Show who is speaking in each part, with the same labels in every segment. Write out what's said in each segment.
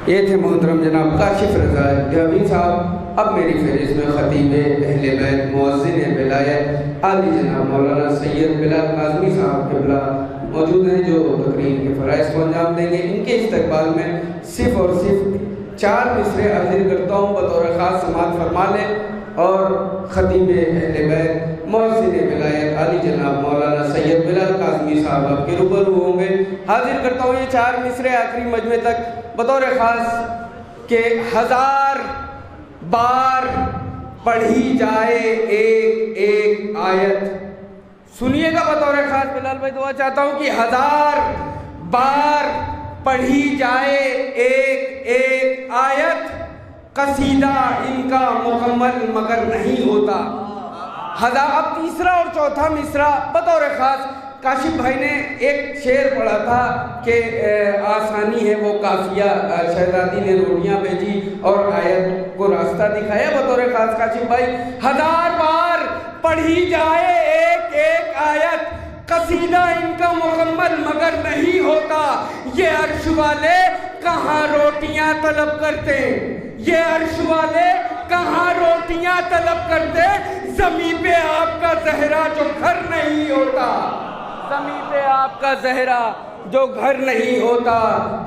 Speaker 1: یہ تھے محترم جناب کاشف رضا دہلوی صاحب۔ اب میری فہرست میں خطیب اہل بیت مؤذن ولایت عالی جناب مولانا سید بلال کاظمی صاحب قبلہ موجود ہیں، جو تقریر کے فرائض کو انجام دیں گے۔ ان کے استقبال میں صرف اور صرف 4 مصرے حاضر کرتا ہوں، بطور خاص سماعت فرما لیں اور خطیب اہل بیت مؤذن ولایت عالی جناب مولانا سید بلال کاظمی صاحب آپ کے روبرو ہوں گے۔ حاضر کرتا ہوں یہ 4 مصرے آخری مجمع تک بطور خاص کہ 1000 بار پڑھی جائے ایک ایک آیت۔ سنیے گا بطور خاص، بلال بھائی دعا چاہتا ہوں کہ 1000 بار پڑھی جائے ایک ایک آیت، قصیدہ ان کا مکمل مگر نہیں ہوتا۔ اب تیسرا اور چوتھا مصرع بطور خاص کاشف بھائی نے ایک شعر پڑھا تھا کہ آسانی ہے وہ قافیہ، شہزادی نے روٹیاں بھیجی اور آیت کو راستہ دکھایا۔ بطور خاص کاشف بھائی 1000 بار پڑھی جائے ایک ایک آیت، قصیدہ ان کا مکمل مگر نہیں ہوتا۔ یہ عرش والے کہاں روٹیاں طلب کرتے، یہ عرش والے کہاں روٹیاں طلب کرتے، زمین پہ آپ کا زہرا جو گھر نہیں ہوتا، زمین پہ آپ کا زہرا جو گھر نہیں ہوتا۔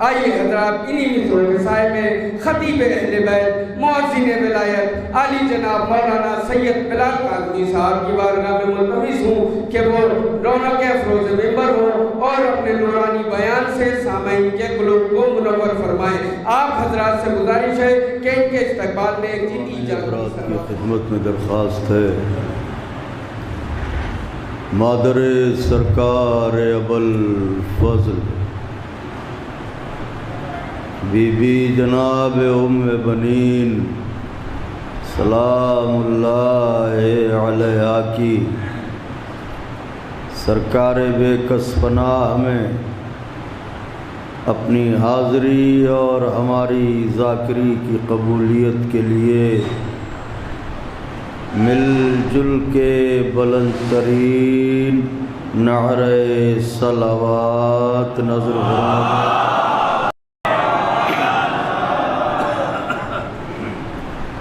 Speaker 1: آئیے حضرات انہی مصروں کے سائے میں خطیب اہل بیت مؤذن ولایت عالی جناب مولانا سید بلال کاظمی صاحب کی بارگاہ میں ملتمس ہوں کہ وہ رونق افروز ممبر ہوں اور اپنے نورانی بیان سے سامعین کے قلوب کو منور فرمائیں۔ آپ حضرات سے گزارش ہے کہ ان کے استقبال میں ایک جدی
Speaker 2: حضرات کی خدمت میں درخواست ہے، مادر سرکار ابوالفضل بی بی جناب ام بنین سلام اللہ علیہ کی سرکار بے کس پناہ میں اپنی حاضری اور ہماری ذاکری کی قبولیت کے لیے مل جل کے بلند ترین نعرہ صلوات نظر فرمائیں۔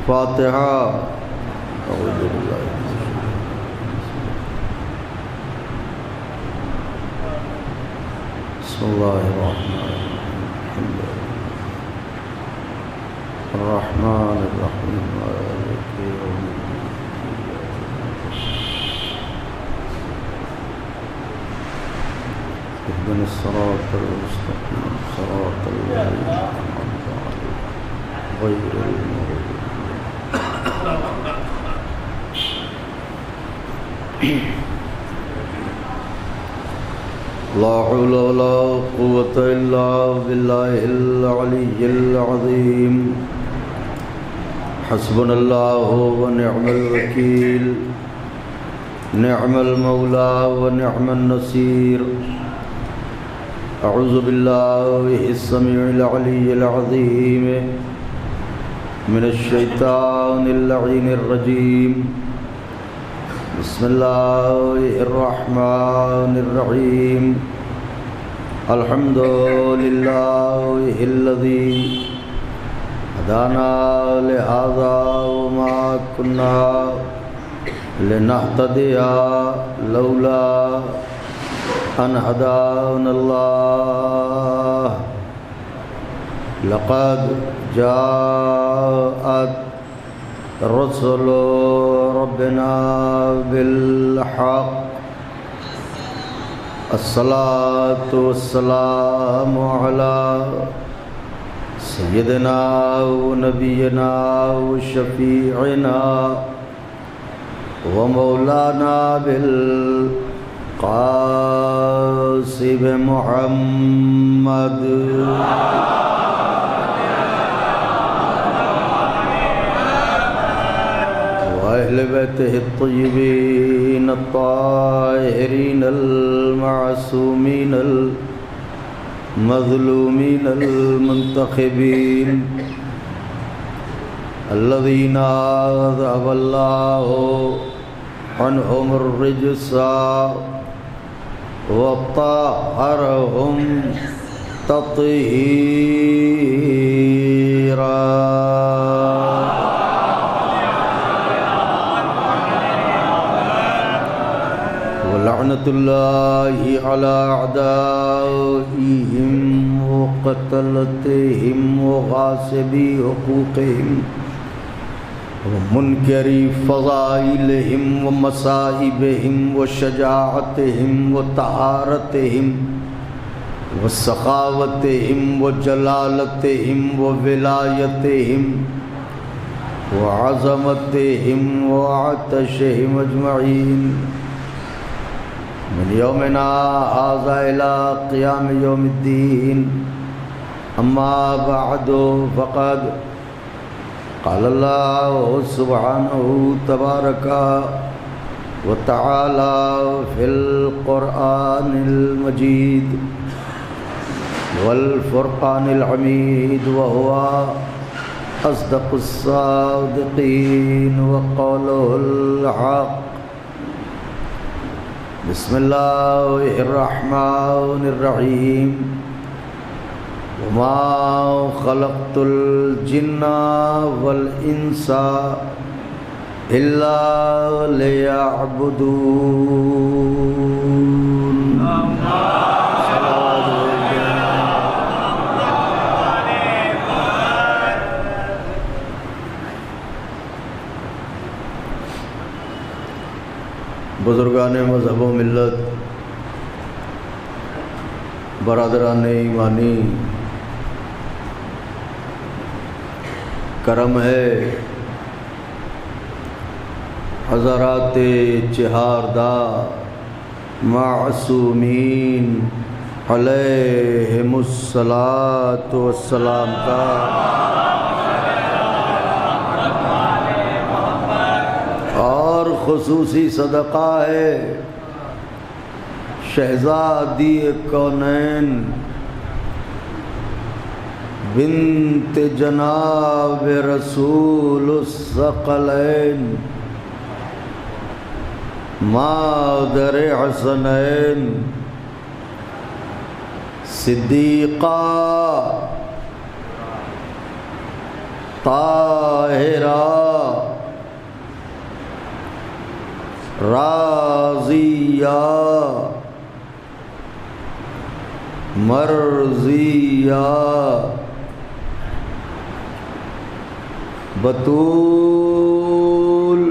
Speaker 2: فاتحہ۔ اعوذ باللہ بسم اللہ الرحمن الرحیم مالک یوم الدین اهدنا الصراط المستقيم صراط الذين أنعمت عليهم غير المغضوب لا حول ولا قوة إلا بالله العلي العظيم حسبنا الله ونعم الوكيل نعم المولى ونعم النصير اعوذ باللہ السمیع العلی العظیم من الشیطان اللعین الرجیم بسم اللہ الرحمن الرحیم الحمد للہ الذی ہدانا لہذا وما کنا لنہتدی لولا ان هدانا اللہ لقد جاءت رسل ربنا بالحق الصلاة والسلام على سيدنا ونبينا وشفيعنا ومولانا قاسم محمد وأهل بيته الطيبين الطاهرين المعصومين المظلومين المنتخبين الذين أذهب الله عنهم الرجس وطهرهم تطهيرا لعنة الله على أعدائهم وقتلتهم وغاصبي حقوقهم ومنكري فضائلهم ومصائبهم وشجاعتهم وطهارتهم وسخاوتهم وجلالتهم وولايتهم وعظمتهم وعطشهم أجمعين من يومنا هذا إلى قيام يوم الدين. أما بعد فقد قال الله سبحانه تبارك وتعالى في القرآن المجيد والفرقان الحميد وهو أصدق الصادقين وقوله الحق. بسم الله الرحمن الرحيم. وما خلقت الجن والإنس إلا ليعبدون. بزرگان مذہب و ملت، برادران ایمانی، کرم ہے حضرات چہاردہ معصومین علیہم الصلاۃ والسلام کا اور خصوصی صدقہ ہے شہزادی کونین بنت جناب رسول الثقلین مادر حسنین صدیقہ طاہرہ راضیہ مرضیہ بطول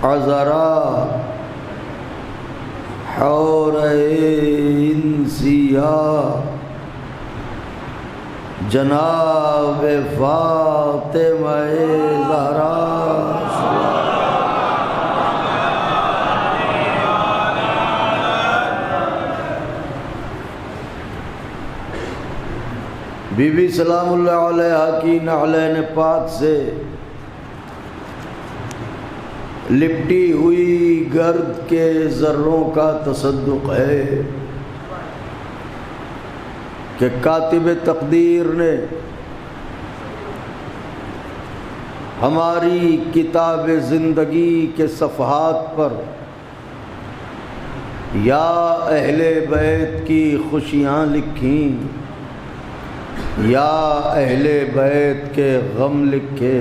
Speaker 2: عذرا حورین سیاہ جناب فاطمہ زہرا بی بی سلام اللہ علیہ کی نعلین پاک سے لپٹی ہوئی گرد کے ذروں کا تصدق ہے کہ کاتب تقدیر نے ہماری کتاب زندگی کے صفحات پر یا اہل بیت کی خوشیاں لکھیں یا اہل بیت کے غم لکھے.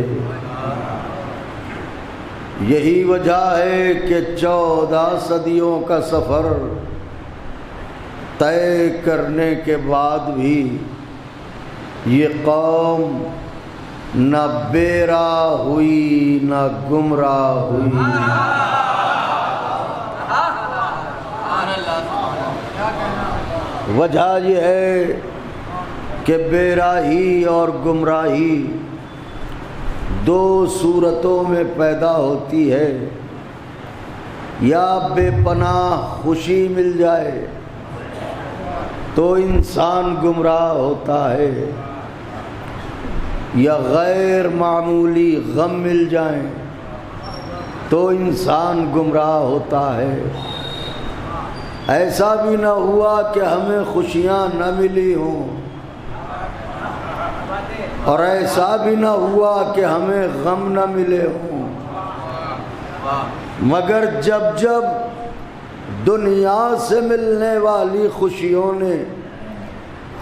Speaker 2: یہی وجہ ہے کہ 14 صدیوں کا سفر طے کرنے کے بعد بھی یہ قوم نہ بے راہ ہوئی نہ گمراہ ہوئی. وجہ یہ ہے کہ بے راہی اور گمراہی دو صورتوں میں پیدا ہوتی ہے. یا بے پناہ خوشی مل جائے تو انسان گمراہ ہوتا ہے، یا غیر معمولی غم مل جائیں تو انسان گمراہ ہوتا ہے. ایسا بھی نہ ہوا کہ ہمیں خوشیاں نہ ملی ہوں اور ایسا بھی نہ ہوا کہ ہمیں غم نہ ملے ہوں، مگر جب جب دنیا سے ملنے والی خوشیوں نے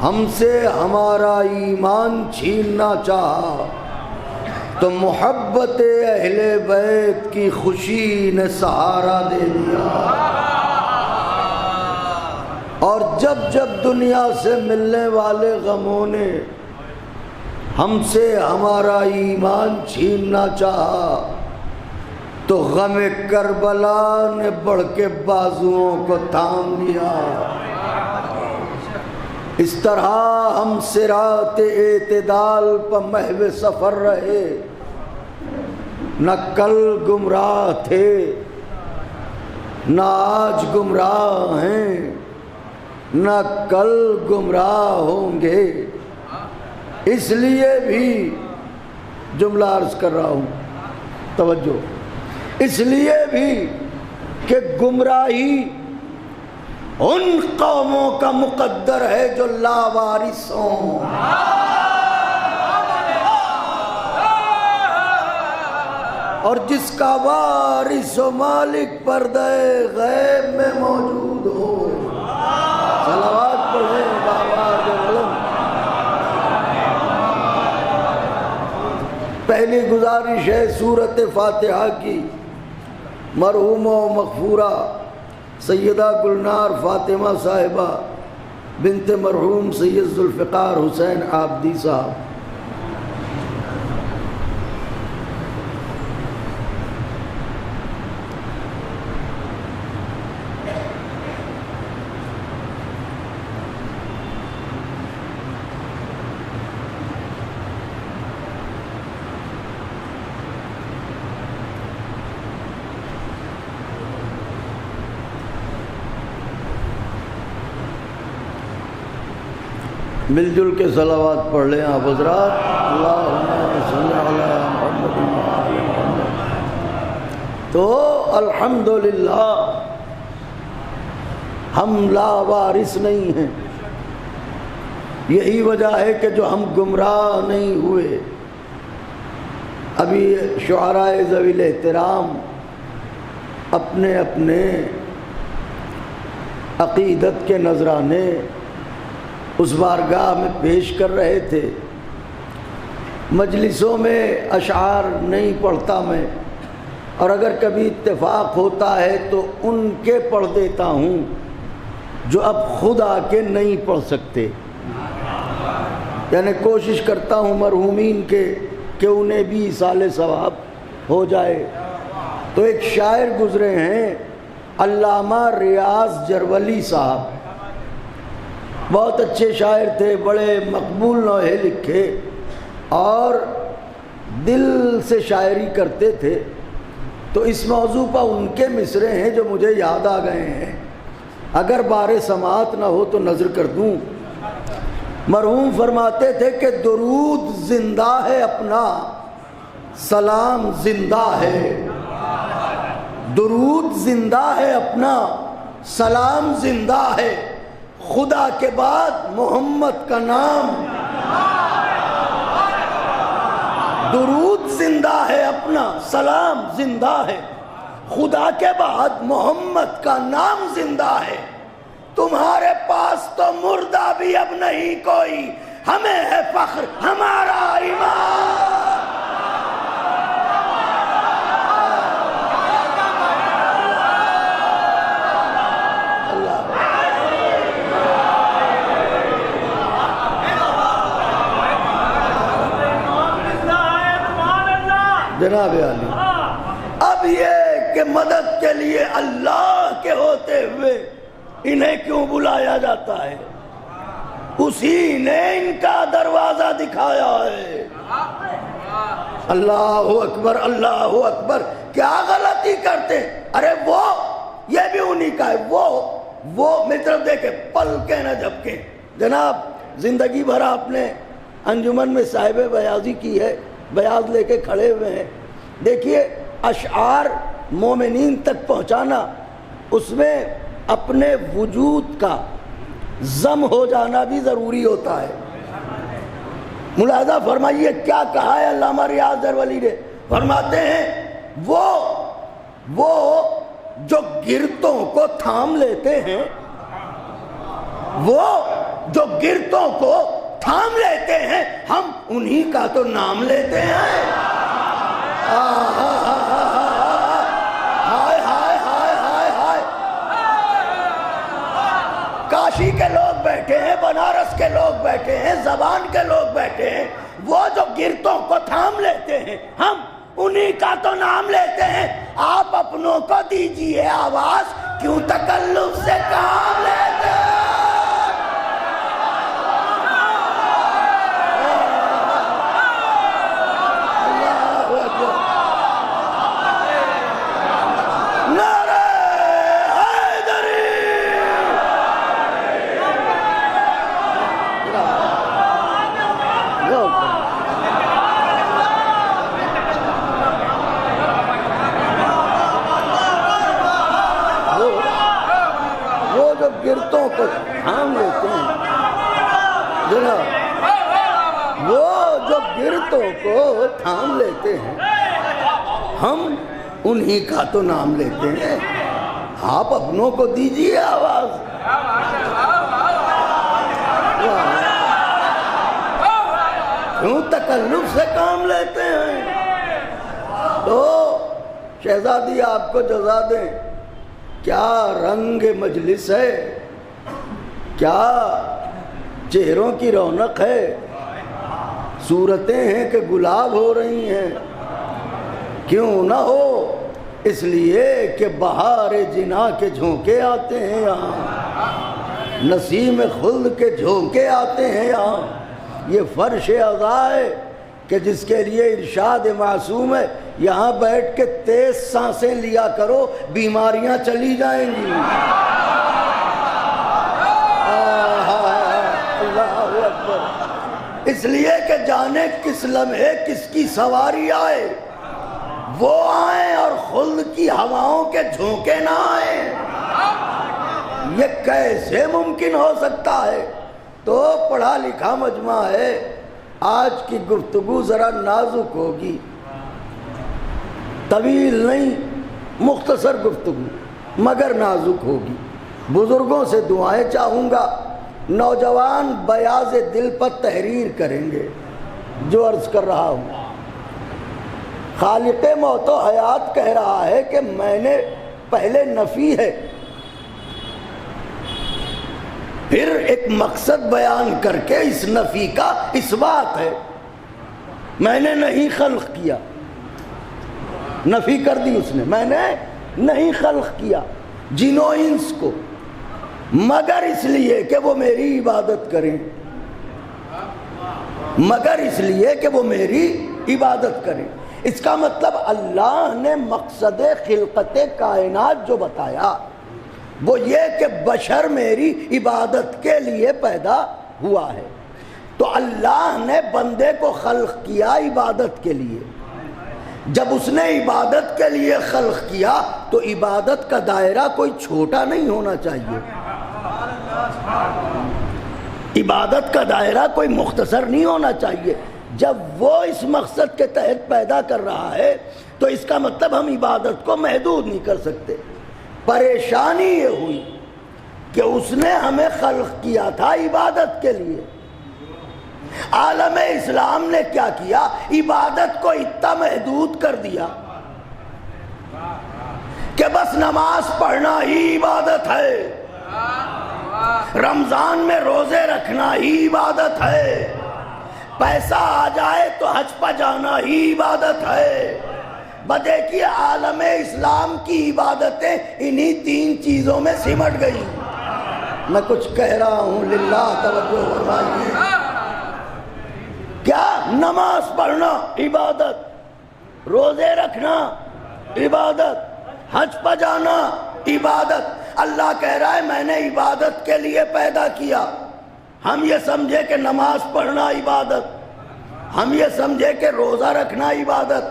Speaker 2: ہم سے ہمارا ایمان چھیننا چاہا تو محبت اہل بیت کی خوشی نے سہارا دے دیا، اور جب جب دنیا سے ملنے والے غموں نے ہم سے ہمارا ایمان چھیننا چاہا تو غم کربلا نے بڑھ کے بازوؤں کو تھام لیا۔ اس طرح ہم صراط اعتدال پر محو سفر رہے، نہ کل گمراہ تھے نہ آج گمراہ ہیں، نہ کل گمراہ ہوں گے۔ اس لیے بھی جملہ عرض کر رہا ہوں، توجہ، اس لیے بھی کہ گمراہی ان قوموں کا مقدر ہے جو لاوارث ہوں، اور جس کا وارث و مالک پردہ غیب میں موجود ہو۔ صلوات پڑھیں باوار علم۔ پہلی گزارش ہے سورۃ فاتحہ کی، مرحوم و مغفورہ سیدہ گلنار فاطمہ صاحبہ بنت مرحوم سید ذوالفقار حسین عابدی صاحب۔ مل جل کے صلوات پڑھ لیں آپ حضرات۔ اللہم صلی علی محمد وعلی محمد۔ تو الحمدللہ ہم لاوارث نہیں ہیں، یہی وجہ ہے کہ جو ہم گمراہ نہیں ہوئے۔ ابھی شعراء ذوی الاحترام اپنے اپنے عقیدت کے نذرانے اس بارگاہ میں پیش کر رہے تھے۔ مجلسوں میں اشعار نہیں پڑھتا میں، اور اگر کبھی اتفاق ہوتا ہے تو ان کے پڑھ دیتا ہوں جو اب خود آ کے نہیں پڑھ سکتے، یعنی کوشش کرتا ہوں مرحومین کے کہ انہیں بھی ایصال ثواب ہو جائے۔ تو ایک شاعر گزرے ہیں علامہ ریاض جرولی صاحب، بہت اچھے شاعر تھے، بڑے مقبول نوحے لکھے اور دل سے شاعری کرتے تھے۔ تو اس موضوع پر ان کے مصرے ہیں جو مجھے یاد آ گئے ہیں، اگر بار سماعت نہ ہو تو نظر کر دوں۔ مرحوم فرماتے تھے کہ درود زندہ ہے اپنا، سلام زندہ ہے، درود زندہ ہے اپنا، سلام زندہ ہے، خدا کے بعد محمد کا نام۔ درود زندہ ہے اپنا، سلام زندہ ہے، خدا کے بعد محمد کا نام زندہ ہے۔ تمہارے پاس تو مردہ بھی اب نہیں کوئی، ہمیں ہے فخر ہمارا ایمان۔ جناب علی، اب یہ کہ مدد کے لیے اللہ کے ہوتے ہوئے انہیں کیوں بلایا جاتا ہے؟ اسی نے ان کا دروازہ دکھایا ہے۔ اللہ اکبر، اللہ اکبر، کیا غلطی کرتے؟ ارے وہ یہ بھی انہی کا ہے، وہ میری طرف دیکھے، پل کے نہ جھپکے۔ جناب زندگی بھر آپ نے انجمن میں صاحب بیاضی کی ہے، بیاض لے کے کھڑے ہوئے ہیں۔ دیکھیے اشعار مومنین تک پہنچانا، اس میں اپنے وجود کا ضم ہو جانا بھی ضروری ہوتا ہے۔ ملاحظہ فرمائیے کیا کہا ہے علامہ ریاض جرولی نے، فرماتے ہیں وہ جو گرتوں کو تھام لیتے ہیں، وہ جو گرتوں کو تھام لیتے ہیں، ہم انہی کا تو نام لیتے ہیں۔ ہائے ہائے ہائے ہائے ہائے، کاشی کے لوگ بیٹھے ہیں، بنارس کے لوگ بیٹھے ہیں، زبان کے لوگ بیٹھے ہیں، وہ جو گرتوں کو تھام لیتے ہیں ہم انہی کا تو نام لیتے ہیں۔ آپ اپنوں کو دیجئے آواز، کیوں تکلف سے کام لیتے ہیں؟ گرتوں کو تھام لیتے ہیں جناب، وہ جو گرتوں کو تھام لیتے ہیں ہم انہی کا تو نام لیتے ہیں۔ آپ اپنوں کو دیجئے آواز، کیوں تکلف سے کام لیتے ہیں؟ تو شہزادی آپ کو جزا دیں، کیا رنگ مجلس ہے، کیا چہروں کی رونق ہے، صورتیں ہیں کہ گلاب ہو رہی ہیں۔ کیوں نہ ہو، اس لیے کہ بہار جنا کے جھونکے آتے ہیں یہاں، نسیم خلد کے جھونکے آتے ہیں یہاں۔ یہ فرش عزا ہے کہ جس کے لیے ارشاد معصوم ہے، یہاں بیٹھ کے تیز سانسیں لیا کرو، بیماریاں چلی جائیں گی۔ اللہ اکبر۔ اس لیے کہ جانے کس لمحے کس کی سواری آئے، وہ آئیں اور خلد کی ہواؤں کے جھونکے نہ آئیں۔ یہ کیسے ممکن ہو سکتا ہے؟ تو پڑھا لکھا مجمع ہے، آج کی گفتگو ذرا نازک ہوگی، طویل نہیں، مختصر گفتگو مگر نازک ہوگی۔ بزرگوں سے دعائیں چاہوں گا، نوجوان بیاض دل پر تحریر کریں گے۔ جو عرض کر رہا ہوں، خالق موت و حیات کہہ رہا ہے کہ میں نے پہلے نفی ہے، پھر ایک مقصد بیان کر کے اس نفی کا اثبات ہے۔ میں نے نہیں خلق کیا، نفی کر دی اس نے، میں نے نہیں خلق کیا جن و انس کو مگر اس لیے کہ وہ میری عبادت کریں، مگر اس لیے کہ وہ میری عبادت کریں۔ اس کا مطلب اللہ نے مقصد خلقت کائنات جو بتایا وہ یہ کہ بشر میری عبادت کے لیے پیدا ہوا ہے۔ تو اللہ نے بندے کو خلق کیا عبادت کے لیے۔ جب اس نے عبادت کے لیے خلق کیا تو عبادت کا دائرہ کوئی چھوٹا نہیں ہونا چاہیے، عبادت کا دائرہ کوئی مختصر نہیں ہونا چاہیے۔ جب وہ اس مقصد کے تحت پیدا کر رہا ہے تو اس کا مطلب ہم عبادت کو محدود نہیں کر سکتے۔ پریشانی یہ ہوئی کہ اس نے ہمیں خلق کیا تھا عبادت کے لیے، عالم اسلام نے کیا کیا، عبادت کو اتنا محدود کر دیا کہ بس نماز پڑھنا ہی عبادت ہے، رمضان میں روزے رکھنا ہی عبادت ہے، پیسہ آ جائے تو حج پہ جانا ہی عبادت ہے۔ دیکھیے عالم اسلام کی عبادتیں انہی تین چیزوں میں سمٹ گئی۔ میں کچھ کہہ رہا ہوں، للہ توجہ فرمائیے۔ کیا؟ نماز پڑھنا عبادت، روزے رکھنا عبادت، حج پہ جانا عبادت۔ اللہ کہہ رہا ہے میں نے عبادت کے لیے پیدا کیا۔ ہم یہ سمجھے کہ نماز پڑھنا عبادت، ہم یہ سمجھے کہ روزہ رکھنا عبادت،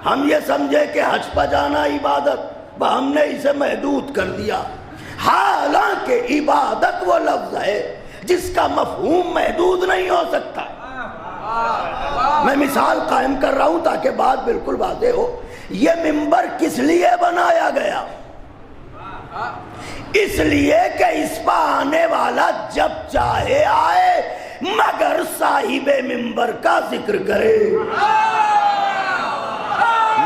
Speaker 2: ہم یہ سمجھے کہ حج پہ جانا عبادت، ہم نے اسے محدود کر دیا۔ حالانکہ عبادت وہ لفظ ہے جس کا مفہوم محدود نہیں ہو سکتا۔ میں مثال قائم کر رہا ہوں تاکہ بات بالکل واضح ہو۔ یہ منبر کس لیے بنایا گیا؟ اس لیے کہ اس پہ آنے والا جب چاہے آئے مگر صاحب منبر کا ذکر کرے۔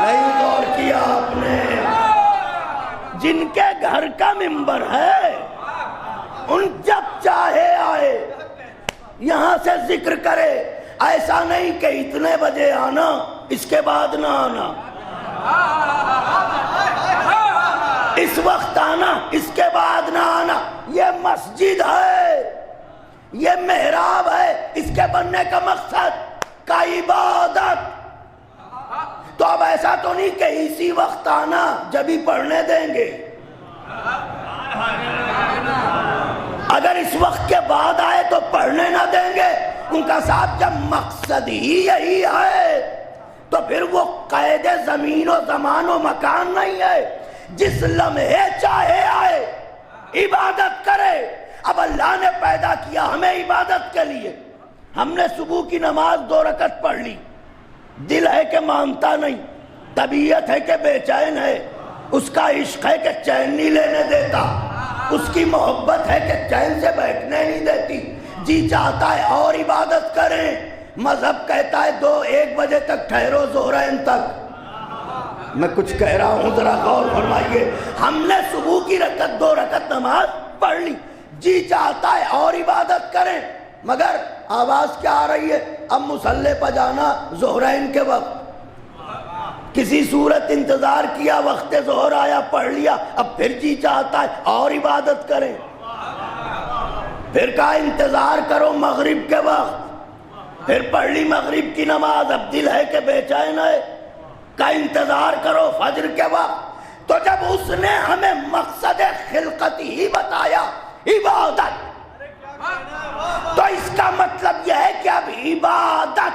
Speaker 2: نہیں غور کیا آپ نے؟ جن کے گھر کا ممبر ہے ان جب چاہے آئے یہاں سے ذکر کرے، ایسا نہیں کہ اتنے بجے آنا اس کے بعد نہ آنا، اس وقت آنا اس کے بعد نہ آنا۔ یہ مسجد ہے، یہ محراب ہے، اس کے بننے کا مقصد کا عبادت۔ تو اب ایسا تو نہیں کہ اسی وقت آنا جب ہی پڑھنے دیں گے، اگر اس وقت کے بعد آئے تو پڑھنے نہ دیں گے۔ ان کا صاحب جب مقصد ہی یہی ہے تو پھر وہ قید زمین و زمان و مکان نہیں ہے، جس لمحے چاہے آئے عبادت کرے۔ اب اللہ نے پیدا کیا ہمیں عبادت کے لیے، ہم نے صبح کی نماز 2 رکعت پڑھ لی، دل ہے کہ مانتا نہیں، طبیعت ہے کہ بے چین ہے، اس کا عشق ہے کہ چین نہیں لینے دیتا، اس کی محبت ہے کہ چین سے بیٹھنے نہیں دیتی، جی چاہتا ہے اور عبادت کریں، مذہب کہتا ہے 2-1 بجے تک ٹھہرو، ظہرین تک۔ میں کچھ کہہ رہا ہوں ذرا غور فرمائیے، ہم نے صبح کی 2 رکعت نماز پڑھ لی، جی چاہتا ہے اور عبادت کریں، مگر آواز کیا آ رہی ہے؟ اب مصلی پہ جانا ظہرین کے وقت، کسی صورت انتظار کیا، وقت ظہر آیا پڑھ لیا، اب پھر جی چاہتا ہے اور عبادت کریں، پھر کہا انتظار کرو مغرب کے وقت، پھر پڑھ لی مغرب کی نماز، اب دل ہے کہ بے چین ہے، کا انتظار کرو فجر کے وقت۔ تو جب اس نے ہمیں مقصد خلقت ہی بتایا عبادت، تو اس کا مطلب یہ ہے کہ اب عبادت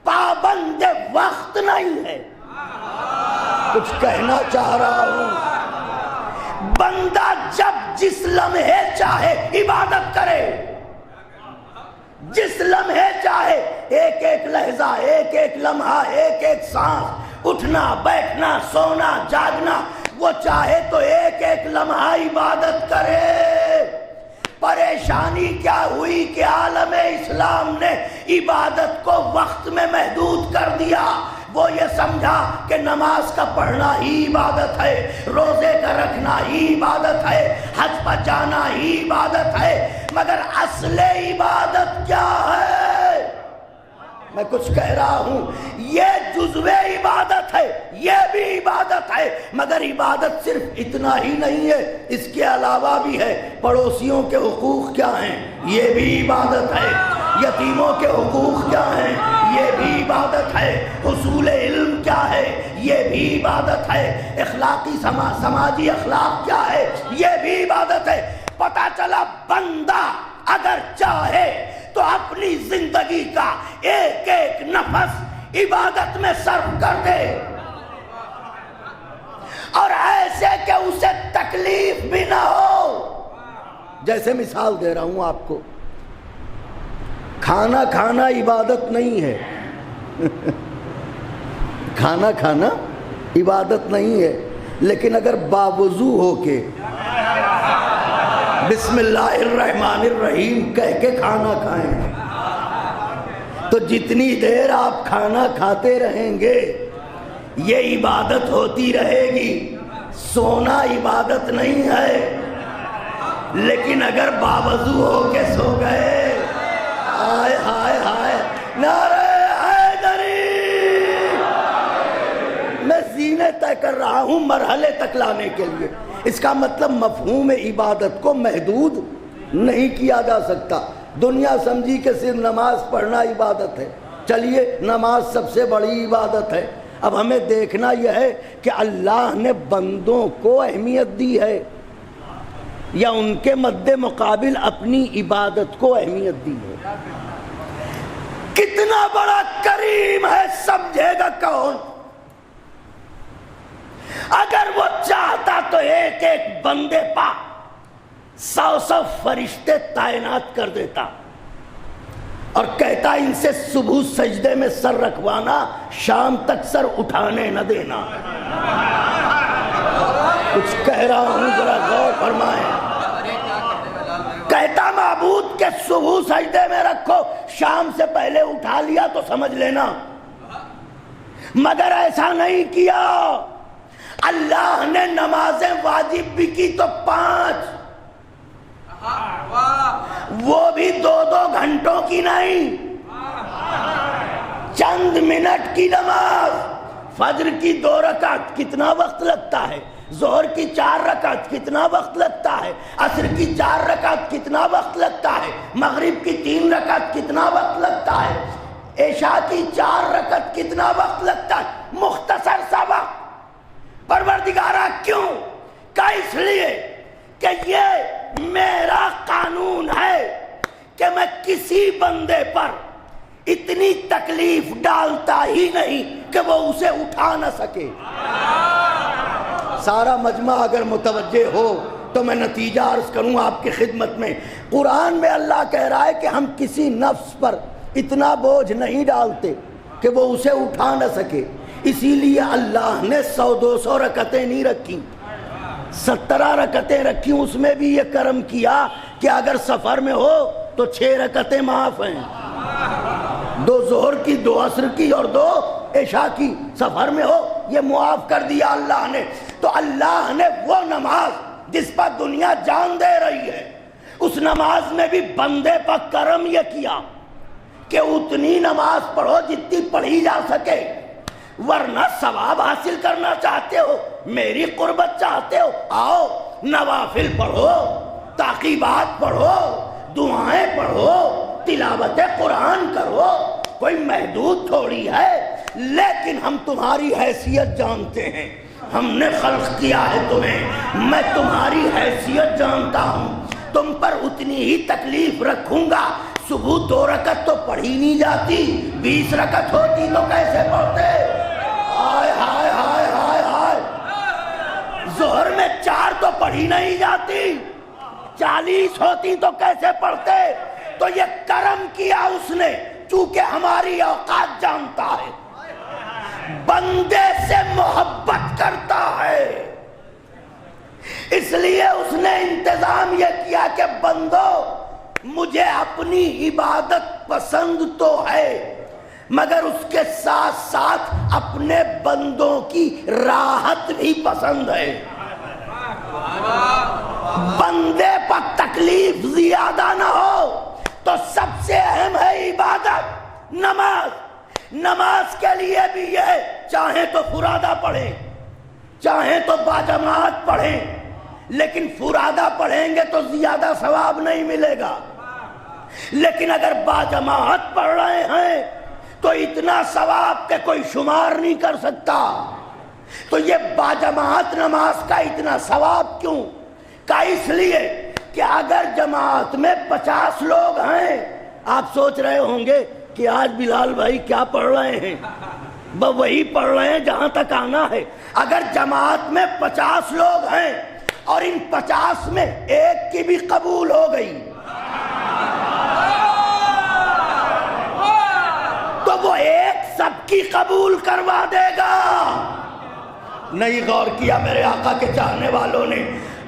Speaker 2: پابند وقت نہیں ہے۔ کچھ کہنا چاہ رہا ہوں، بندہ جب جس لمحے چاہے عبادت کرے، جس لمحے چاہے، ایک ایک لحظہ، ایک ایک لمحہ، ایک ایک سانس، اٹھنا بیٹھنا سونا جاگنا، وہ چاہے تو ایک ایک لمحہ عبادت کرے۔ پریشانی کیا ہوئی کہ عالم اسلام نے عبادت کو وقت میں محدود کر دیا، وہ یہ سمجھا کہ نماز کا پڑھنا ہی عبادت ہے، روزے کا رکھنا ہی عبادت ہے، حج پر جانا ہی عبادت ہے، مگر اصل عبادت کیا ہے؟ میں کچھ کہہ رہا ہوں، یہ جزو عبادت ہے، یہ بھی عبادت ہے، مگر عبادت صرف اتنا ہی نہیں ہے، اس کے علاوہ بھی ہے۔ پڑوسیوں کے حقوق کیا ہیں؟ یہ بھی عبادت ہے۔ یتیموں کے حقوق کیا ہیں؟ یہ بھی عبادت ہے۔ حصول علم کیا ہے؟ یہ بھی عبادت ہے۔ اخلاقی سماجی اخلاق کیا ہے؟ یہ بھی عبادت ہے۔ پتہ چلا بندہ اگر چاہے تو اپنی زندگی کا ایک ایک نفس عبادت میں صرف کر دے، اور ایسے کہ اسے تکلیف بھی نہ ہو۔ جیسے مثال دے رہا ہوں آپ کو، کھانا کھانا عبادت نہیں ہے، کھانا کھانا عبادت نہیں ہے، لیکن اگر باوضو ہو کے بسم اللہ الرحمن الرحیم کہہ کے کھانا کھائیں تو جتنی دیر آپ کھانا کھاتے رہیں گے یہ عبادت ہوتی رہے گی۔ سونا عبادت نہیں ہے، لیکن اگر باوضو ہو کے سو گئے، ہائے ہائے ہائے، نعرہ حیدری! میں زینے طے کر رہا ہوں مرحلے تک لانے کے لیے۔ اس کا مطلب مفہوم عبادت کو محدود نہیں کیا جا سکتا۔ دنیا سمجھی کہ صرف نماز پڑھنا عبادت ہے، چلیے نماز سب سے بڑی عبادت ہے۔ اب ہمیں دیکھنا یہ ہے کہ اللہ نے بندوں کو اہمیت دی ہے یا ان کے مد مقابل اپنی عبادت کو اہمیت دی ہے۔ کتنا بڑا کریم ہے سمجھے گا کون؟ اگر وہ چاہتا تو ایک ایک بندے پا 100 فرشتے تعینات کر دیتا اور کہتا ان سے صبح سجدے میں سر رکھوانا، شام تک سر اٹھانے نہ دینا۔ کچھ کہہ رہا ہوں ذرا غور فرمائیں۔ کہتا معبود کے صبح سجدے میں رکھو، شام سے پہلے اٹھا لیا تو سمجھ لینا۔ مگر ایسا نہیں کیا، اللہ نے نمازیں واجب بھی کی تو 5، وہ بھی 2 گھنٹوں کی نہیں، چند منٹ کی نماز۔ فجر کی 2 رکعت کتنا وقت لگتا ہے، ظہر کی 4 رکعت کتنا وقت لگتا ہے، عصر کی 4 رکعت کتنا وقت لگتا ہے، مغرب کی 3 رکعت کتنا وقت لگتا ہے، عشاء کی 4 رکعت کتنا وقت لگتا ہے، مختصر سا وقت۔ پروردگارہ کیوں؟ کہ اس لیے کہ یہ میرا قانون ہے کہ میں کسی بندے پر اتنی تکلیف ڈالتا ہی نہیں کہ وہ اسے اٹھا نہ سکے۔ سارا مجمع اگر متوجہ ہو تو میں نتیجہ عرض کروں آپ کی خدمت میں۔ قرآن میں اللہ کہہ رہا ہے کہ ہم کسی نفس پر اتنا بوجھ نہیں ڈالتے کہ وہ اسے اٹھا نہ سکے، اسی لیے اللہ نے 100-200 رکعتیں نہیں رکھی، 17 رکعتیں رکھی۔ اس میں بھی یہ کرم کیا کہ اگر سفر میں ہو تو 6 رکعتیں معاف ہیں، 2 ظہر کی، 2 عصر کی اور 2 عشاء کی، سفر میں ہو یہ معاف کر دیا اللہ نے۔ تو اللہ نے وہ نماز جس پر دنیا جان دے رہی ہے، اس نماز میں بھی بندے پر کرم یہ کیا کہ اتنی نماز پڑھو جتنی پڑھی جا سکے، ورنہ ثواب حاصل کرنا چاہتے ہو، میری قربت چاہتے ہو، آؤ نوافل پڑھو، تعقیبات پڑھو، دعائیں پڑھو، تلاوت قرآن کرو، کوئی محدود تھوڑی ہے۔ لیکن ہم تمہاری حیثیت جانتے ہیں، ہم نے خلق کیا ہے تمہیں، میں تمہاری حیثیت جانتا ہوں، تم پر اتنی ہی تکلیف رکھوں گا۔ صبح 2 رکعت تو پڑھی نہیں جاتی، 20 رکعت ہوتی تو کیسے پڑھتے؟ ہائے ہائے ہائے ہائے ہائے۔ ظہر میں 4 تو پڑھی نہیں جاتی، 40 ہوتی تو کیسے پڑھتے؟ تو یہ کرم کیا اس نے، چونکہ ہماری اوقات جانتا ہے، بندے سے محبت کرتا ہے، اس لیے اس نے انتظام یہ کیا کہ بندو مجھے اپنی عبادت پسند تو ہے، مگر اس کے ساتھ ساتھ اپنے بندوں کی راحت بھی پسند ہے۔ بندے پر تکلیف زیادہ نہ ہو تو سب سے اہم ہے عبادت، نماز۔ نماز کے لیے بھی یہ چاہیں تو فرادہ پڑھیں، چاہیں تو باجماعت پڑھیں، لیکن فرادہ پڑھیں گے تو زیادہ ثواب نہیں ملے گا، لیکن اگر باجماعت پڑھ رہے ہیں تو اتنا ثواب کہ کوئی شمار نہیں کر سکتا۔ تو یہ باجماعت نماز کا اتنا ثواب کیوں؟ کہ اس لیے کہ اگر جماعت میں 50 لوگ ہیں، آپ سوچ رہے ہوں گے کہ آج بلال بھائی کیا پڑھ رہے ہیں، وہی پڑھ رہے ہیں جہاں تک آنا ہے۔ اگر جماعت میں 50 لوگ ہیں اور ان 50 میں ایک کی بھی قبول ہو گئی تو وہ ایک سب کی قبول کروا دے گا۔ نہیں غور کیا میرے آقا کے چاہنے والوں نے؟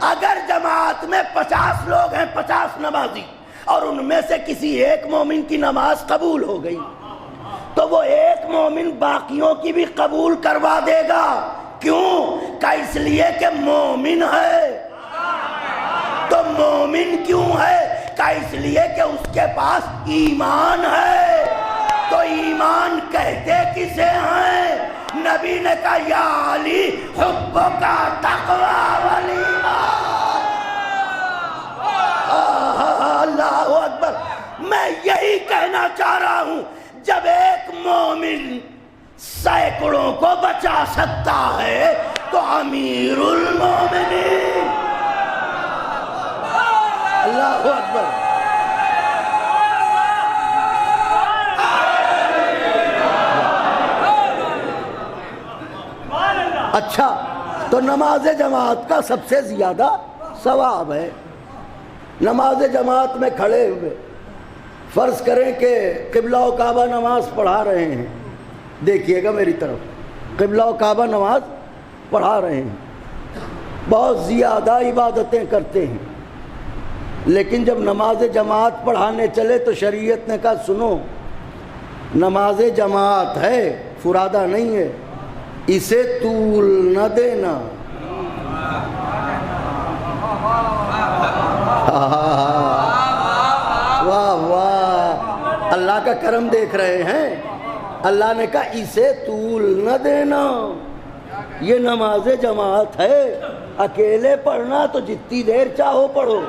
Speaker 2: اگر جماعت میں 50 لوگ ہیں، 50 نمازی، اور ان میں سے کسی ایک مومن کی نماز قبول ہو گئی تو وہ ایک مومن باقیوں کی بھی قبول کروا دے گا۔ کیوں؟ کہ اس لیے کہ مومن ہے۔ تو مومن کیوں ہے؟ کہ اس لیے کہ اس کے پاس ایمان ہے۔ تو ایمان کہتے کسے ہیں؟ نبی نے کہا یا علی حبک تقوی والایمان۔ اللہ اکبر۔ میں یہی کہنا چاہ رہا ہوں، جب ایک مومن سینکڑوں کو بچا سکتا ہے تو امیر المومنین۔ اللہ اکبر۔ اچھا، تو نماز جماعت کا سب سے زیادہ ثواب ہے۔ نماز جماعت میں کھڑے ہوئے، فرض کریں کہ قبلہ و کعبہ نماز پڑھا رہے ہیں، دیکھیے گا میری طرف، قبلہ و کعبہ نماز پڑھا رہے ہیں، بہت زیادہ عبادتیں کرتے ہیں، لیکن جب نماز جماعت پڑھانے چلے تو شریعت نے کہا سنو، نماز جماعت ہے، فرادہ نہیں ہے، اسے طول نہ دینا۔ واہ واہ، اللہ کا کرم دیکھ رہے ہیں۔ اللہ نے کہا اسے طول نہ دینا۔ یہ نماز جماعت ہے، اکیلے پڑھنا تو جتنی دیر چاہو پڑھو،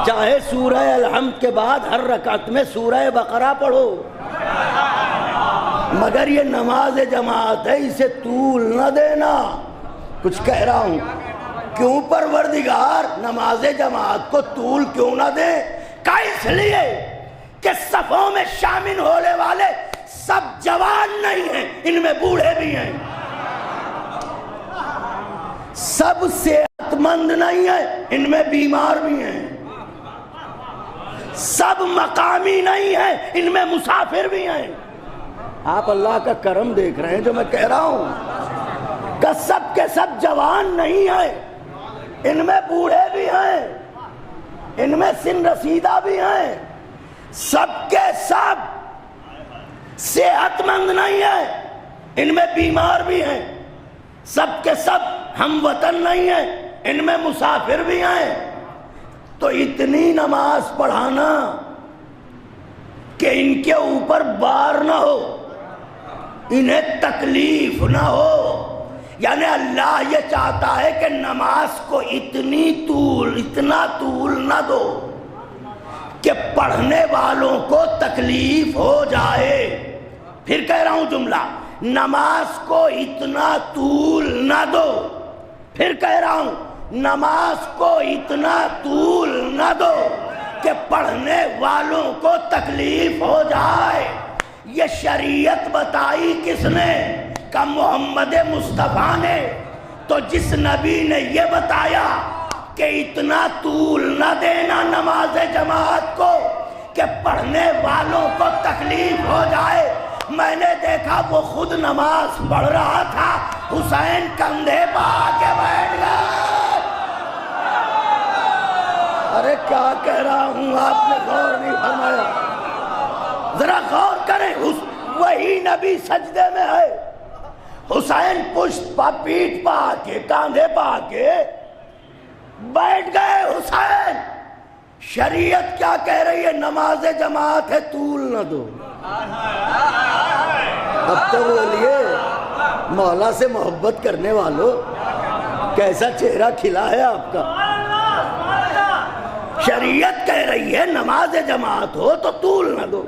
Speaker 2: چاہے سورہ الحمد کے بعد ہر رکعت میں سورہ بقرہ پڑھو، مگر یہ نماز جماعت ہے، اسے طول نہ دینا۔ کچھ کہہ رہا ہوں، کیوں پروردگار نماز جماعت کو طول کیوں نہ دے؟ کہ اس لیے کہ صفوں میں شامل ہونے والے سب جوان نہیں ہیں، ان میں بوڑھے بھی ہیں، سب صحت مند نہیں ہیں، ان میں بیمار بھی ہیں، سب مقامی نہیں ہیں، ان میں مسافر بھی ہیں۔ آپ اللہ کا کرم دیکھ رہے ہیں جو میں کہہ رہا ہوں کہ سب کے سب جوان نہیں ہیں، ان میں بوڑھے بھی ہیں، ان میں سن رسیدہ بھی ہیں، سب کے سب صحت مند نہیں ہیں، ان میں بیمار بھی ہیں، سب کے سب ہم وطن نہیں ہیں، ان میں مسافر بھی ہیں۔ تو اتنی نماز پڑھانا کہ ان کے اوپر بار نہ ہو، انہیں تکلیف نہ ہو، یعنی اللہ یہ چاہتا ہے کہ نماز کو اتنا طول نہ دو کہ پڑھنے والوں کو تکلیف ہو جائے۔ پھر کہہ رہا ہوں جملہ، نماز کو اتنا طول نہ دو، پھر کہہ رہا ہوں نماز کو اتنا طول نہ دو کہ پڑھنے والوں کو تکلیف ہو جائے۔ یہ شریعت بتائی کس نے؟ کہ محمد مصطفیٰ نے۔ تو جس نبی نے یہ بتایا کہ اتنا طول نہ دینا نماز جماعت کو کہ پڑھنے والوں کو تکلیف ہو جائے، میں نے دیکھا وہ خود نماز پڑھ رہا تھا، حسین کندھے پہ آ کے بیٹھ گیا۔ ارے کیا کہہ رہا ہوں، آپ نے غور نہیں فرمایا، ذرا غور کریں۔ وہی نبی سجدے میں ہے، حسین پشت پا پیٹھ پا کے کاندھے پا کے بیٹھ گئے۔ حسین، شریعت کیا کہہ رہی ہے؟ نماز جماعت ہے، طول نہ دو۔ اب تو بولیے مولا سے محبت کرنے والوں، کیسا چہرہ کھلا ہے آپ کا۔ شریعت کہہ رہی ہے نماز جماعت ہو تو طول نہ دو۔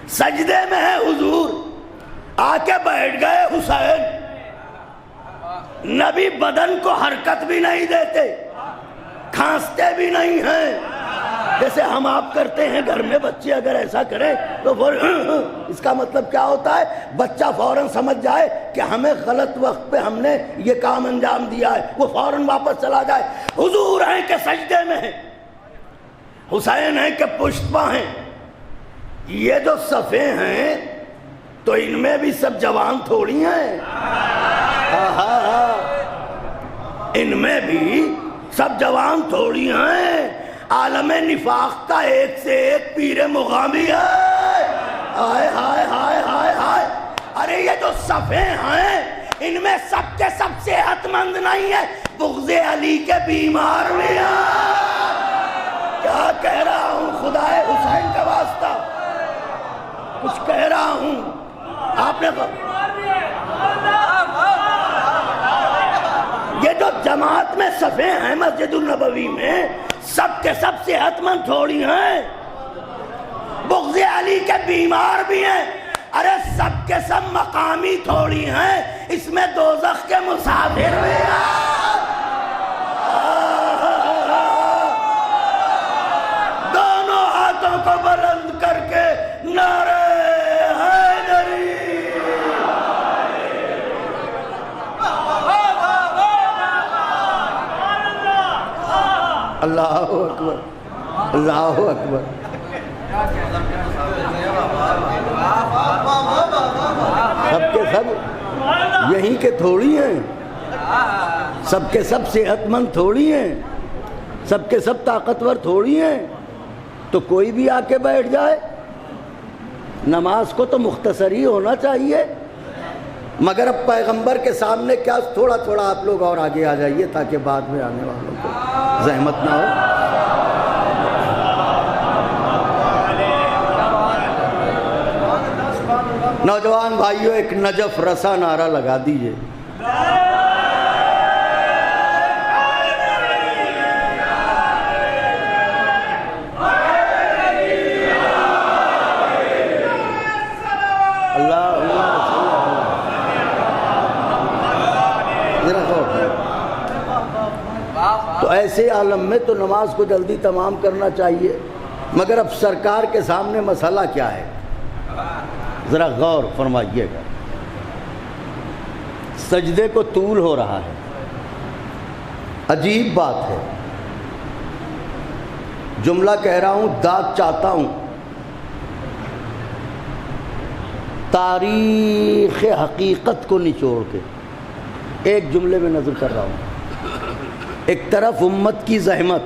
Speaker 2: سجدے میں ہے حضور، آ کے بیٹھ گئے حسین۔ نبی بدن کو حرکت بھی نہیں دیتے، کھانستے بھی نہیں ہیں، جیسے ہم آپ کرتے ہیں گھر میں۔ بچے اگر ایسا کریں تو اس کا مطلب کیا ہوتا ہے؟ بچہ فوراً سمجھ جائے کہ ہمیں غلط وقت پہ ہم نے یہ کام انجام دیا ہے، وہ فوراً واپس چلا جائے۔ حضور ہیں کہ سجدے میں ہیں، حسین ہیں کہ پشت پا ہیں۔ یہ جو صفیں ہیں تو ان میں بھی سب جوان تھوڑی ہیں، ان میں بھی سب جوان تھوڑی ہیں۔ عالم نفاق کا ایک سے ایک پیر مغامی ہے۔ ہائے ہائے ہائے ہائے ہائے، ارے یہ جو صفیں ہیں ان میں سب کے سب صحت مند نہیں ہے، بغض علی کے بیمار بھی ہیں۔ کیا کہہ رہا ہوں، خدائے حسین کا واسطہ کچھ کہہ رہا ہوں۔ آپ نے یہ جو جماعت میں صفیں ہیں مسجد النبوی میں، سب کے سب صحت مند تھوڑی ہیں، بغض علی کے بیمار بھی ہیں۔ ارے سب کے سب مقامی تھوڑی ہیں، اس میں دوزخ کے مسافر بھی ہیں۔ دونوں ہاتھوں کو بلند کر کے نعرہ حیدری۔ اللہ اکبر، اللہ اکبر۔ سب کے سب یہیں کے تھوڑی ہیں، سب کے سب صحت مند تھوڑی ہیں، سب کے سب طاقتور تھوڑی ہیں۔ تو کوئی بھی آ کے بیٹھ جائے، نماز کو تو مختصر ہی ہونا چاہیے، مگر اب پیغمبر کے سامنے کیا، تھوڑا تھوڑا آپ لوگ اور آگے آ جائیے تاکہ بعد میں آنے والوں کو زحمت نہ ہو۔ نوجوان بھائیوں، ایک نجف رسا نعرہ لگا دیجئے۔ تو ایسے عالم میں تو نماز کو جلدی تمام کرنا چاہیے، مگر اب سرکار کے سامنے مسئلہ کیا ہے، ذرا غور فرمائیے گا۔ سجدے کو طول ہو رہا ہے، عجیب بات ہے، جملہ کہہ رہا ہوں، داد چاہتا ہوں، تاریخ حقیقت کو نچوڑ کے ایک جملے میں نظر کر رہا ہوں۔ ایک طرف امت کی زحمت،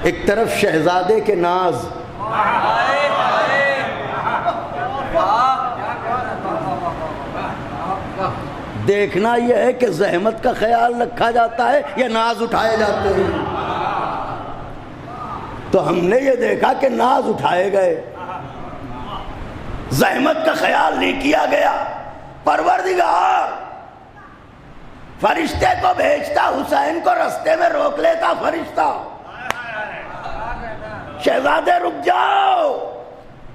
Speaker 2: ایک طرف شہزادے کے ناز، دیکھنا یہ ہے کہ زحمت کا خیال رکھا جاتا ہے یا ناز اٹھائے جاتے ہیں۔ تو ہم نے یہ دیکھا کہ ناز اٹھائے گئے، زحمت کا خیال نہیں کیا گیا۔ پروردگار فرشتے کو بھیجتا، حسین کو رستے میں روک لیتا فرشتہ، شہزادے رک جاؤ،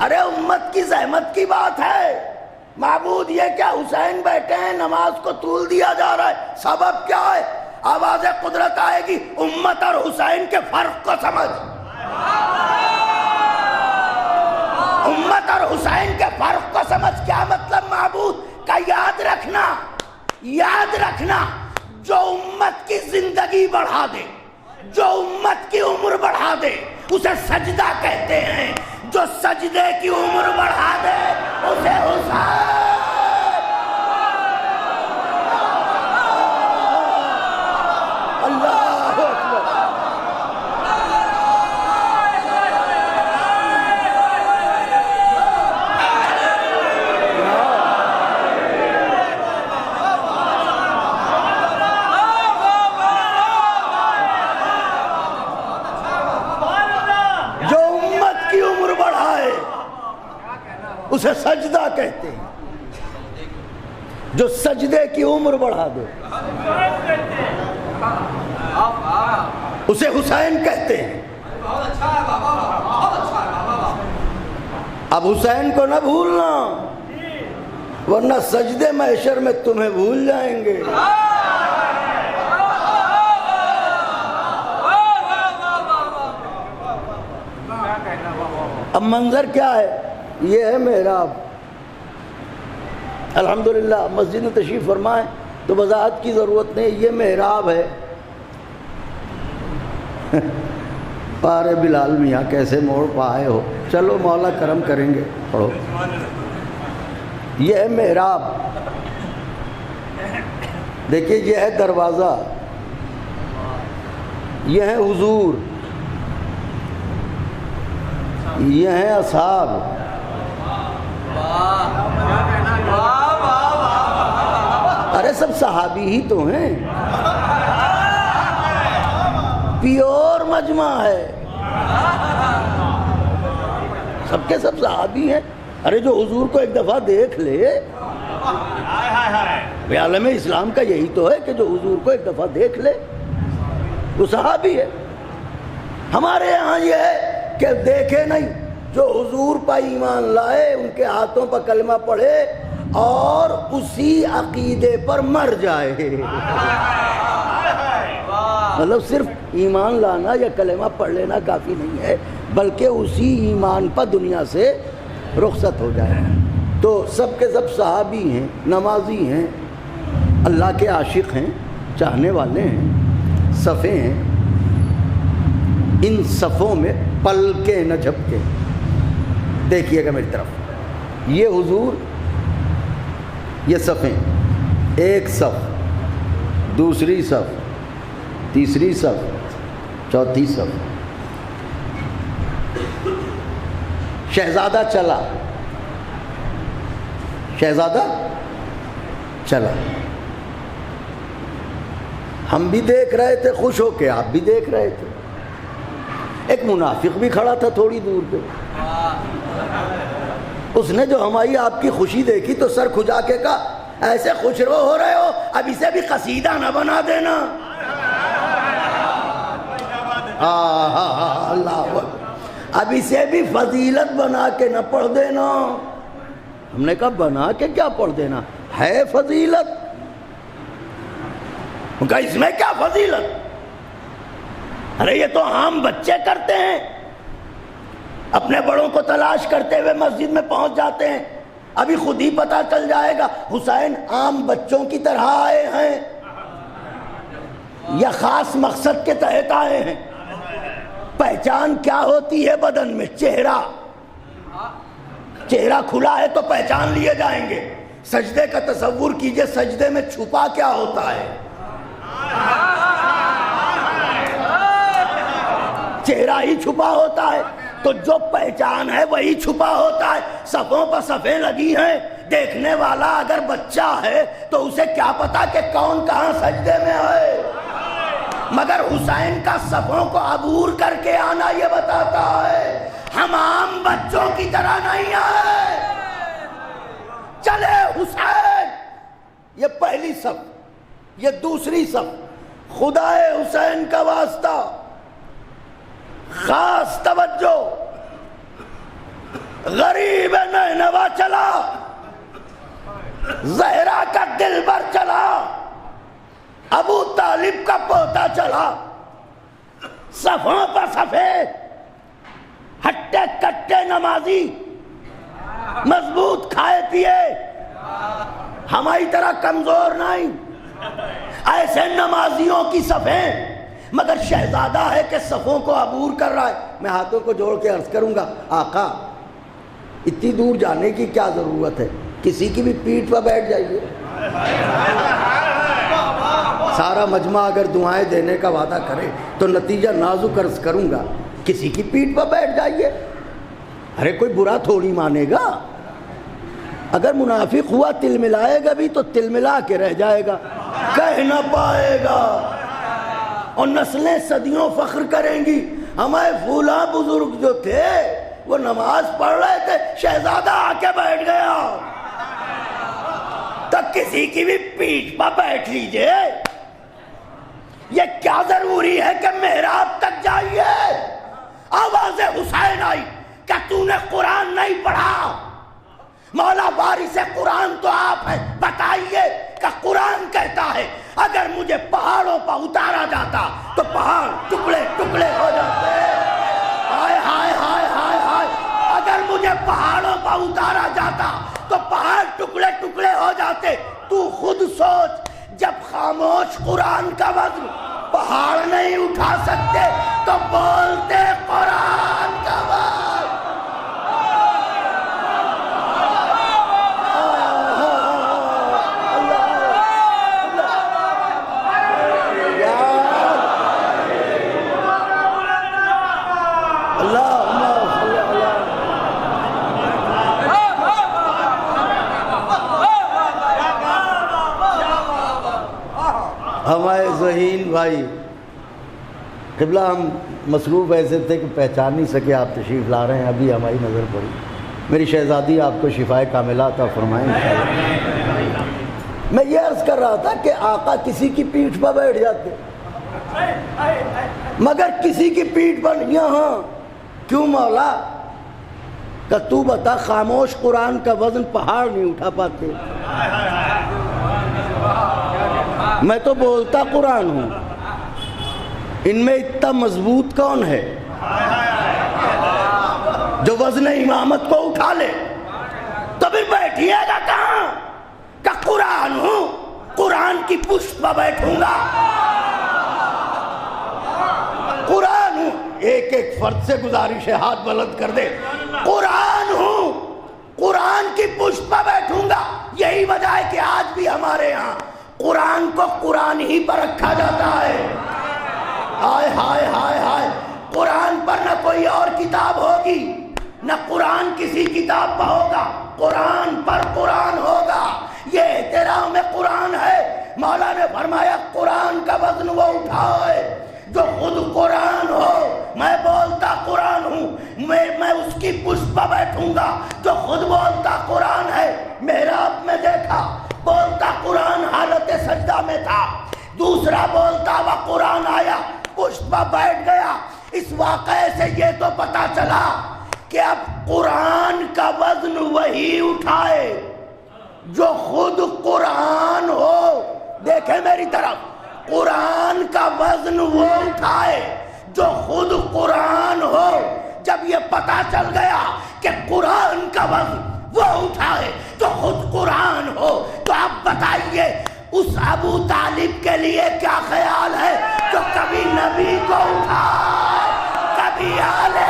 Speaker 2: ارے امت کی زحمت کی بات ہے، معبود یہ کیا حسین بیٹھے ہیں، نماز کو طول دیا جا رہا ہے، سبب کیا ہے؟ آواز قدرت آئے گی، امت اور حسین کے فرق کو سمجھ، امت اور حسین کے فرق کو سمجھ۔ کیا مطلب معبود کا؟ یاد رکھنا، یاد رکھنا، جو امت کی زندگی بڑھا دے، جو امت کی عمر بڑھا دے اسے سجدہ کہتے ہیں، جو سجدے کی عمر بڑھا دے اسے حسین۔ اللہ اکبر۔ اسے سجدہ کہتے ہیں، جو سجدے کی عمر بڑھا دے اسے حسین کہتے ہیں۔ اب حسین کو نہ بھولنا، ورنہ سجدے محشر میں تمہیں بھول جائیں گے۔ اب منظر کیا ہے؟ یہ ہے محراب۔ الحمدللہ مسجد میں تشریف فرمائیں تو وضاحت کی ضرورت نہیں، یہ محراب ہے۔ پارے بلال میاں کیسے موڑ پائے ہو، چلو مولا کرم کریں گے، پڑھو۔ یہ ہے محراب، دیکھیے یہ ہے دروازہ، یہ ہے حضور، یہ ہیں اصحاب، ارے سب صحابی ہی تو ہیں، پیور مجمع ہے، سب کے سب صحابی ہیں۔ ارے جو حضور کو ایک دفعہ دیکھ لے، عالم اسلام کا یہی تو ہے کہ جو حضور کو ایک دفعہ دیکھ لے وہ صحابی ہے۔ ہمارے یہاں یہ ہے کہ دیکھے نہیں، جو حضور پر ایمان لائے، ان کے ہاتھوں پر کلمہ پڑھے اور اسی عقیدے پر مر جائے۔ مطلب صرف ایمان لانا یا کلمہ پڑھ لینا کافی نہیں ہے، بلکہ اسی ایمان پر دنیا سے رخصت ہو جائے۔ تو سب کے سب صحابی ہیں، نمازی ہیں، اللہ کے عاشق ہیں، چاہنے والے ہیں، صفے ہیں۔ ان صفوں میں پل کے نہ جھپکے، دیکھیے گا میری طرف، یہ حضور، یہ صفیں، ایک صف، دوسری صف، تیسری صف، چوتھی صف، شہزادہ چلا، شہزادہ چلا، ہم بھی دیکھ رہے تھے خوش ہو کے، آپ بھی دیکھ رہے تھے، ایک منافق بھی کھڑا تھا تھوڑی دور پہ، اس نے جو ہماری آپ کی خوشی دیکھی تو سر کھجا کے کہا ایسے خوش رو ہو رہے ہو، اب اسے بھی قصیدہ نہ بنا دینا۔ اللہ، اب اسے بھی فضیلت بنا کے نہ پڑھ دینا۔ ہم نے کہا بنا کے کیا پڑھ دینا، ہے فضیلت۔ ان کا اس میں کیا فضیلت، ارے یہ تو عام بچے کرتے ہیں، اپنے بڑوں کو تلاش کرتے ہوئے مسجد میں پہنچ جاتے ہیں، ابھی خود ہی پتہ چل جائے گا حسین عام بچوں کی طرح آئے ہیں یا خاص مقصد کے تحت آئے ہیں۔ پہچان کیا ہوتی ہے بدن میں، چہرہ، چہرہ کھلا ہے تو پہچان لیے جائیں گے۔ سجدے کا تصور کیجئے، سجدے میں چھپا کیا ہوتا ہے، چہرہ ہی چھپا ہوتا ہے، تو جو پہچان ہے وہی چھپا ہوتا ہے۔ صفوں پر صفیں لگی ہیں، دیکھنے والا اگر بچہ ہے تو اسے کیا پتا کہ کون کہاں سجدے میں ہے، مگر حسین کا صفوں کو عبور کر کے آنا یہ بتاتا ہے ہم عام بچوں کی طرح نہیں آئے۔ چلے حسین، یہ پہلی صف، یہ دوسری صف، خدائے حسین کا واسطہ خاص توجہ، غریب نینوا چلا، زہرا کا دلبر چلا، ابو طالب کا پوتا چلا، صفوں پر صفے، ہٹے کٹے نمازی، مضبوط کھائے پیے، ہماری طرح کمزور نہیں، ایسے نمازیوں کی صفیں، مگر شہزادہ ہے کہ صفوں کو عبور کر رہا ہے۔ میں ہاتھوں کو جوڑ کے عرض کروں گا آقا اتنی دور جانے کی کیا ضرورت ہے، کسی کی بھی پیٹھ پر بیٹھ جائیے۔ سارا مجمع اگر دعائیں دینے کا وعدہ کرے تو نتیجہ نازک عرض کروں گا، کسی کی پیٹھ پر بیٹھ جائیے، ارے کوئی برا تھوڑی مانے گا۔ اگر منافق ہوا تل ملائے گا بھی تو تل ملا کے رہ جائے گا، کہہ نہ پائے گا، اور نسلیں صدیوں فخر کریں گی ہمارے فلاں بزرگ جو تھے وہ نماز پڑھ رہے تھے، شہزادہ آ کے بیٹھ گیا۔ تو کسی کی بھی پیٹھ پر بیٹھ لیجئے، یہ کیا ضروری ہے کہ محراب تک جائیے؟ آواز حسین آئی کہ تو نے قرآن نہیں پڑھا، مولا وارث قرآن تو آپ ہے، بتائیے کہ قرآن کہتا ہے اگر مجھے پہاڑوں پر اتارا جاتا تو پہاڑ ٹکڑے ٹکڑے ہو جاتے۔ ہائے ہائے ہائے ہائے ہائے، اگر مجھے پہاڑوں پر اتارا جاتا تو پہاڑ ٹکڑے ٹکڑے ہو جاتے۔ تو خود سوچ، جب خاموش قرآن کا وزن پہاڑ نہیں اٹھا سکتے تو بولتے قرآن کا وزن۔ ہمارے ذہین بھائی قبلہ، ہم مصروف ایسے تھے کہ پہچان نہیں سکے، آپ تشریف لا رہے ہیں، ابھی ہماری نظر پڑی۔ میری شہزادی آپ کو شفائے کاملہ عطا فرمائیں انشاءاللہ۔ میں یہ عرض کر رہا تھا کہ آقا کسی کی پیٹھ پر بیٹھ جاتے، مگر کسی کی پیٹھ پر یہاں کیوں مولا؟ کہ تو بتا خاموش قرآن کا وزن پہاڑ نہیں اٹھا پاتے، میں تو بولتا قرآن ہوں، ان میں اتنا مضبوط کون ہے جو وزن امامت کو اٹھا لے؟ تو پھر بیٹھیے گا کہاں کہ قرآن ہوں، قرآن کی پشت پر بیٹھوں گا، قرآن ہوں۔ ایک ایک فرد سے گزارش ہے ہاتھ بلند کر دے، قرآن ہوں، قرآن کی پشت پر بیٹھوں گا۔ یہی وجہ ہے کہ آج بھی ہمارے یہاں قرآن کو قرآن ہی پر رکھا جاتا ہے۔ ہائے ہائے ہائے ہائے، قرآن پر نہ کوئی اور کتاب ہوگی، نہ قرآن کسی کتاب پر ہوگا، قرآن پر قرآن ہوگا۔ یہ احترام قرآن ہے۔ مولا نے فرمایا قرآن کا وزن وہ اٹھائے جو خود قرآن ہو۔ میں بولتا قرآن ہوں، میں اس کی پشت پر بیٹھوں گا جو خود بولتا قرآن ہے۔ محراب میں دیکھا بولتا قرآن حالت سجدہ میں تھا، دوسرا بولتا ہوا قرآن آیا پشت پر بیٹھ گیا۔ اس واقعے سے یہ تو پتا چلا کہ اب قرآن کا وزن وہی اٹھائے جو خود قرآن ہو۔ دیکھیں میری طرف، قرآن کا وزن وہ اٹھائے جو خود قرآن ہو۔ جب یہ پتا چل گیا کہ قرآن کا وزن وہ اٹھائے جو خود قرآن ہو، تو اب بتائیے اس ابو طالب کے لیے کیا خیال ہے جو کبھی نبی کو اٹھائے، کبھی آلے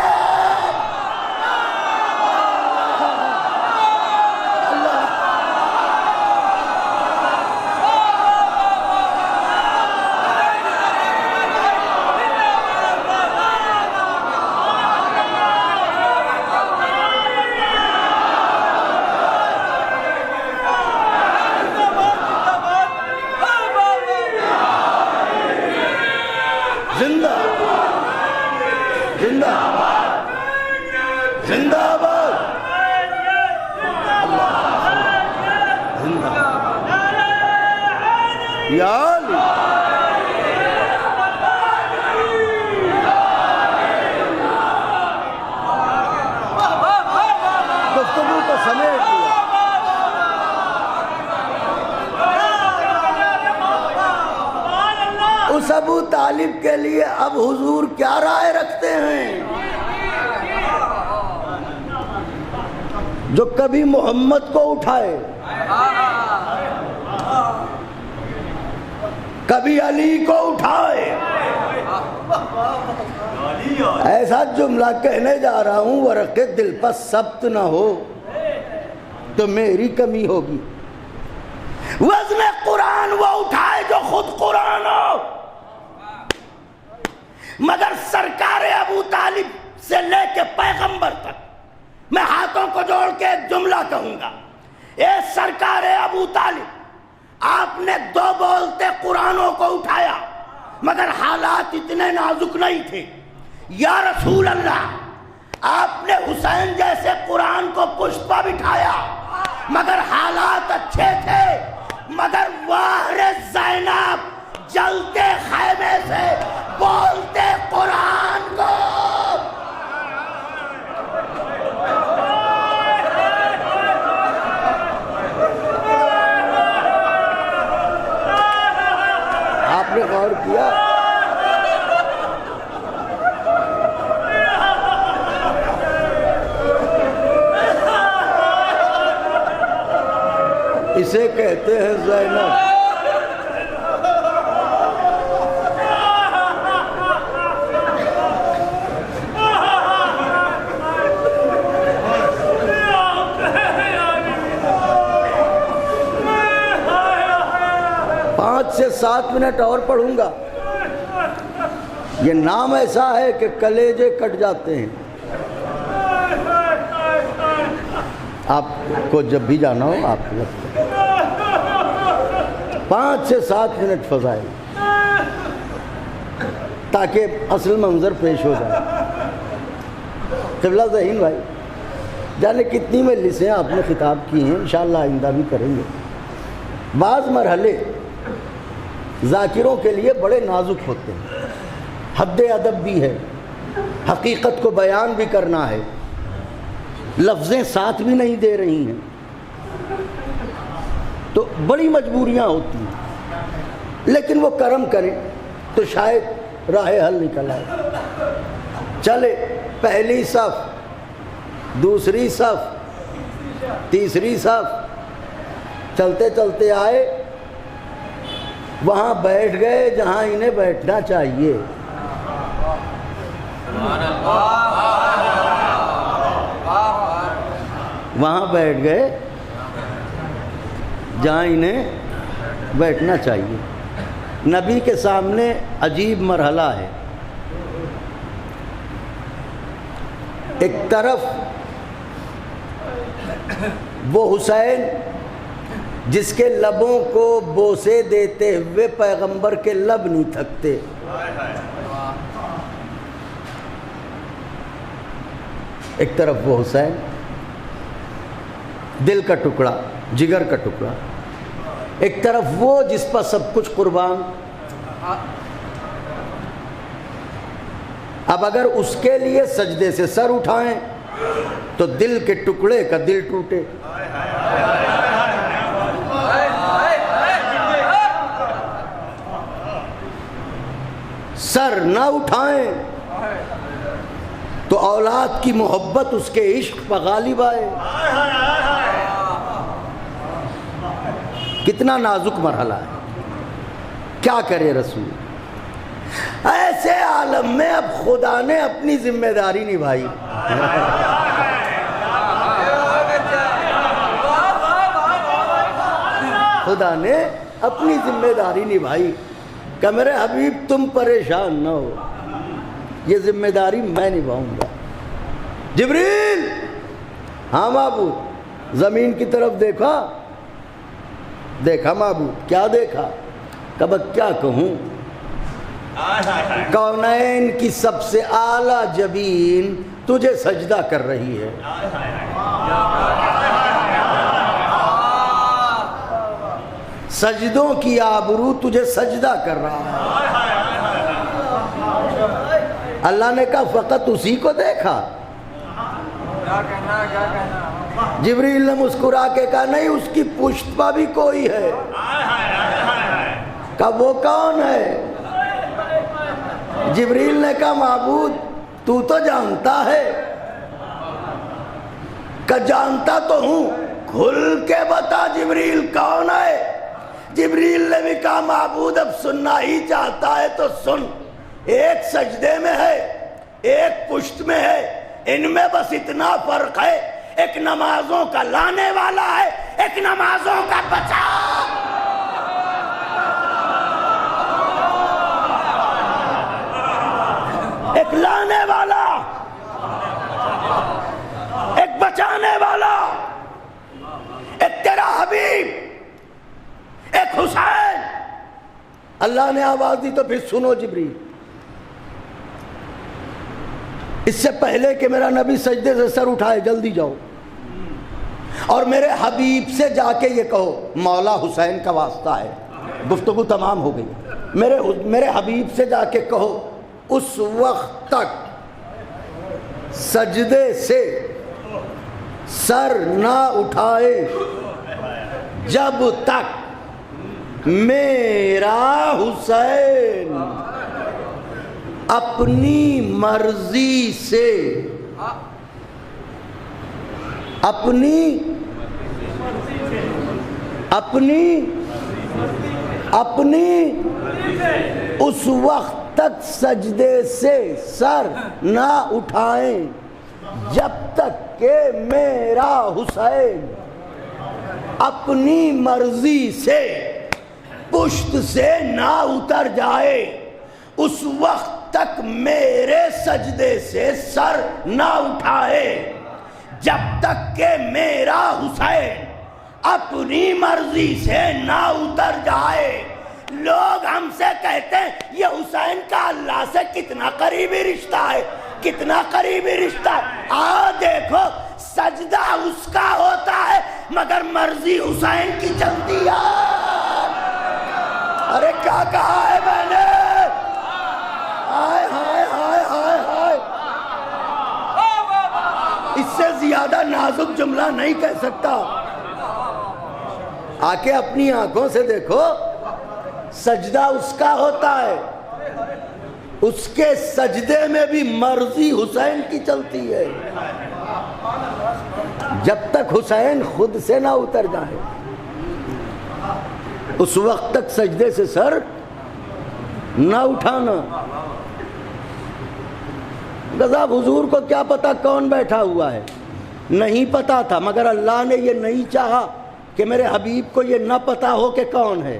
Speaker 2: گفتگو کو سمیٹ دیا۔ اس ابو طالب کے لیے اب حضور کیا رائے رکھتے ہیں جو کبھی محمد کو اٹھائے، کبھی علی کو اٹھائے؟ ایسا جملہ کہنے جا رہا ہوں ورق دل پر ثبت نہ ہو تو میری کمی ہوگی۔ وزن قرآن وہ اٹھائے جو خود قرآن ہو، مگر سرکار ابو طالب سے لے کے پیغمبر تک میں ہاتھوں کو جوڑ کے ایک جملہ کہوں گا، اے سرکار ابو طالب، آپ نے دو بولتے قرآنوں کو اٹھایا مگر حالات اتنے نازک نہیں تھے۔ یا رسول اللہ، آپ نے حسین جیسے قرآن کو پشت پر بٹھایا مگر حالات اچھے تھے، مگر واہر زینب جلتے خیمے سے بولتے قرآن کو۔ آپ نے غور کیا؟ اسے کہتے ہیں زینب۔ پانچ سے 7 منٹ اور پڑھوں گا۔ یہ نام ایسا ہے کہ کلیجے کٹ جاتے ہیں۔ آپ کو جب بھی جانا ہو آپ کو 5 سے 7 منٹ فضائل تاکہ اصل منظر پیش ہو جائے۔ قبلہ ذہین بھائی، جانے کتنی مجلسیں آپ نے خطاب کی ہیں، انشاءاللہ آئندہ بھی کریں گے۔ بعض مرحلے ذاکروں کے لیے بڑے نازک ہوتے ہیں، حد ادب بھی ہے، حقیقت کو بیان بھی کرنا ہے، لفظیں ساتھ بھی نہیں دے رہی ہیں، تو بڑی مجبوریاں ہوتی ہیں، لیکن وہ کرم کریں تو شاید راہ حل نکل آئے۔ چلے پہلی صف، دوسری صف، تیسری صف، چلتے چلتے آئے، وہاں بیٹھ گئے جہاں انہیں بیٹھنا چاہیے۔ وہاں بیٹھ گئے جہاں انہیں بیٹھنا چاہیے۔ نبی کے سامنے عجیب مرحلہ ہے۔ ایک طرف وہ حسین جس کے لبوں کو بوسے دیتے ہوئے پیغمبر کے لب نہیں تھکتے، ایک طرف وہ حسین دل کا ٹکڑا، جگر کا ٹکڑا، ایک طرف وہ جس پر سب کچھ قربان۔ اب اگر اس کے لیے سجدے سے سر اٹھائیں تو دل کے ٹکڑے کا دل ٹوٹے۔ سر نہ اٹھائیں تو اولاد کی محبت اس کے عشق پر غالب آئے۔ کتنا نازک مرحلہ ہے، کیا کرے رسول۔ ایسے عالم میں اب خدا نے اپنی ذمہ داری نبھائی، خدا نے اپنی ذمہ داری نبھائی کہ میرے حبیب تم پریشان نہ ہو، یہ ذمہ داری میں نبھاؤں گا۔ جبریل، ہاں معبود، زمین کی طرف دیکھا، دیکھا معبود، کیا دیکھا؟ کب کیا کہوں، کونین کی سب سے اعلیٰ جبین تجھے سجدہ کر رہی ہے۔ سجدوں کی آبرو تجھے سجدہ کر رہا ہے۔ اللہ نے کہا فقط اسی کو دیکھا؟ جبریل نے مسکرا کے کہا نہیں، اس کی پشت پر بھی کوئی ہے۔ کہا وہ کون ہے؟ جبریل نے کہا معبود تو جانتا ہے۔ کہ جانتا تو ہوں، کھل کے بتا جبریل کون ہے۔ جبریل نے بھی کہا معبود اب سننا ہی چاہتا ہے تو سن، ایک سجدے میں ہے، ایک پشت میں ہے، ان میں بس اتنا فرق ہے، ایک نمازوں کا لانے والا ہے، ایک نمازوں کا بچا۔ ایک لانے والا، ایک بچانے والا، ایک تیرا حبیب، ایک حسین۔ اللہ نے آواز دی تو پھر سنو جبریل، اس سے پہلے کہ میرا نبی سجدے سے سر اٹھائے جلدی جاؤ اور میرے حبیب سے جا کے یہ کہو مولا حسین کا واسطہ ہے۔ گفتگو تمام ہو گئی۔ میرے حبیب سے جا کے کہو اس وقت تک سجدے سے سر نہ اٹھائے جب تک میرا حسین اپنی مرضی سے اپنی اس وقت تک سجدے سے سر نہ اٹھائیں جب تک کہ میرا حسین اپنی مرضی سے پشت سے نہ اتر جائے، اس وقت تک میرے سجدے سے سر نہ اٹھائے جب تک کہ میرا حسین اپنی مرضی سے نہ اتر جائے۔ لوگ ہم سے کہتے ہیں یہ حسین کا اللہ سے کتنا قریبی رشتہ ہے، کتنا قریبی رشتہ ہے۔ دیکھو سجدہ اس کا ہوتا ہے مگر مرضی حسین کی چلتی ہے۔ ارے کیا کہا ہے میں نے؟ ہائے ہائے ہائے ہائے ہائے، اس سے زیادہ نازک جملہ نہیں کہہ سکتا۔ آ کے اپنی آنکھوں سے دیکھو، سجدہ اس کا ہوتا ہے، اس کے سجدے میں بھی مرضی حسین کی چلتی ہے جب تک حسین خود سے نہ اتر جائے، اس وقت تک سجدے سے سر نہ اٹھانا۔ صاحب حضور کو کیا پتا کون بیٹھا ہوا ہے؟ نہیں پتا تھا، مگر اللہ نے یہ نہیں چاہا کہ میرے حبیب کو یہ نہ پتا ہو کہ کون ہے۔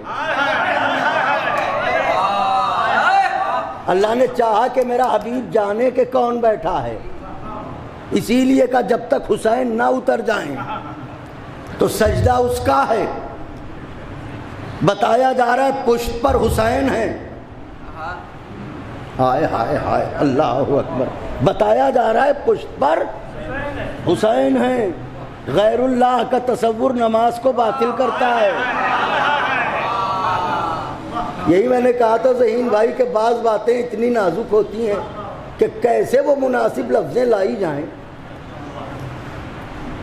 Speaker 2: اللہ نے چاہا کہ میرا حبیب جانے کہ کون بیٹھا ہے۔ اسی لیے کہ جب تک حسین نہ اتر جائیں تو سجدہ اس کا ہے. بتایا جا رہا ہے پشت پر حسین ہے. ہائے ہائے ہائے اللہ اکبر. بتایا جا رہا ہے پشت پر حسین ہے. غیر اللہ کا تصور نماز کو باطل کرتا ہے. یہی میں نے کہا تھا ذہین بھائی کہ بعض باتیں اتنی نازک ہوتی ہیں کہ کیسے وہ مناسب لفظیں لائی جائیں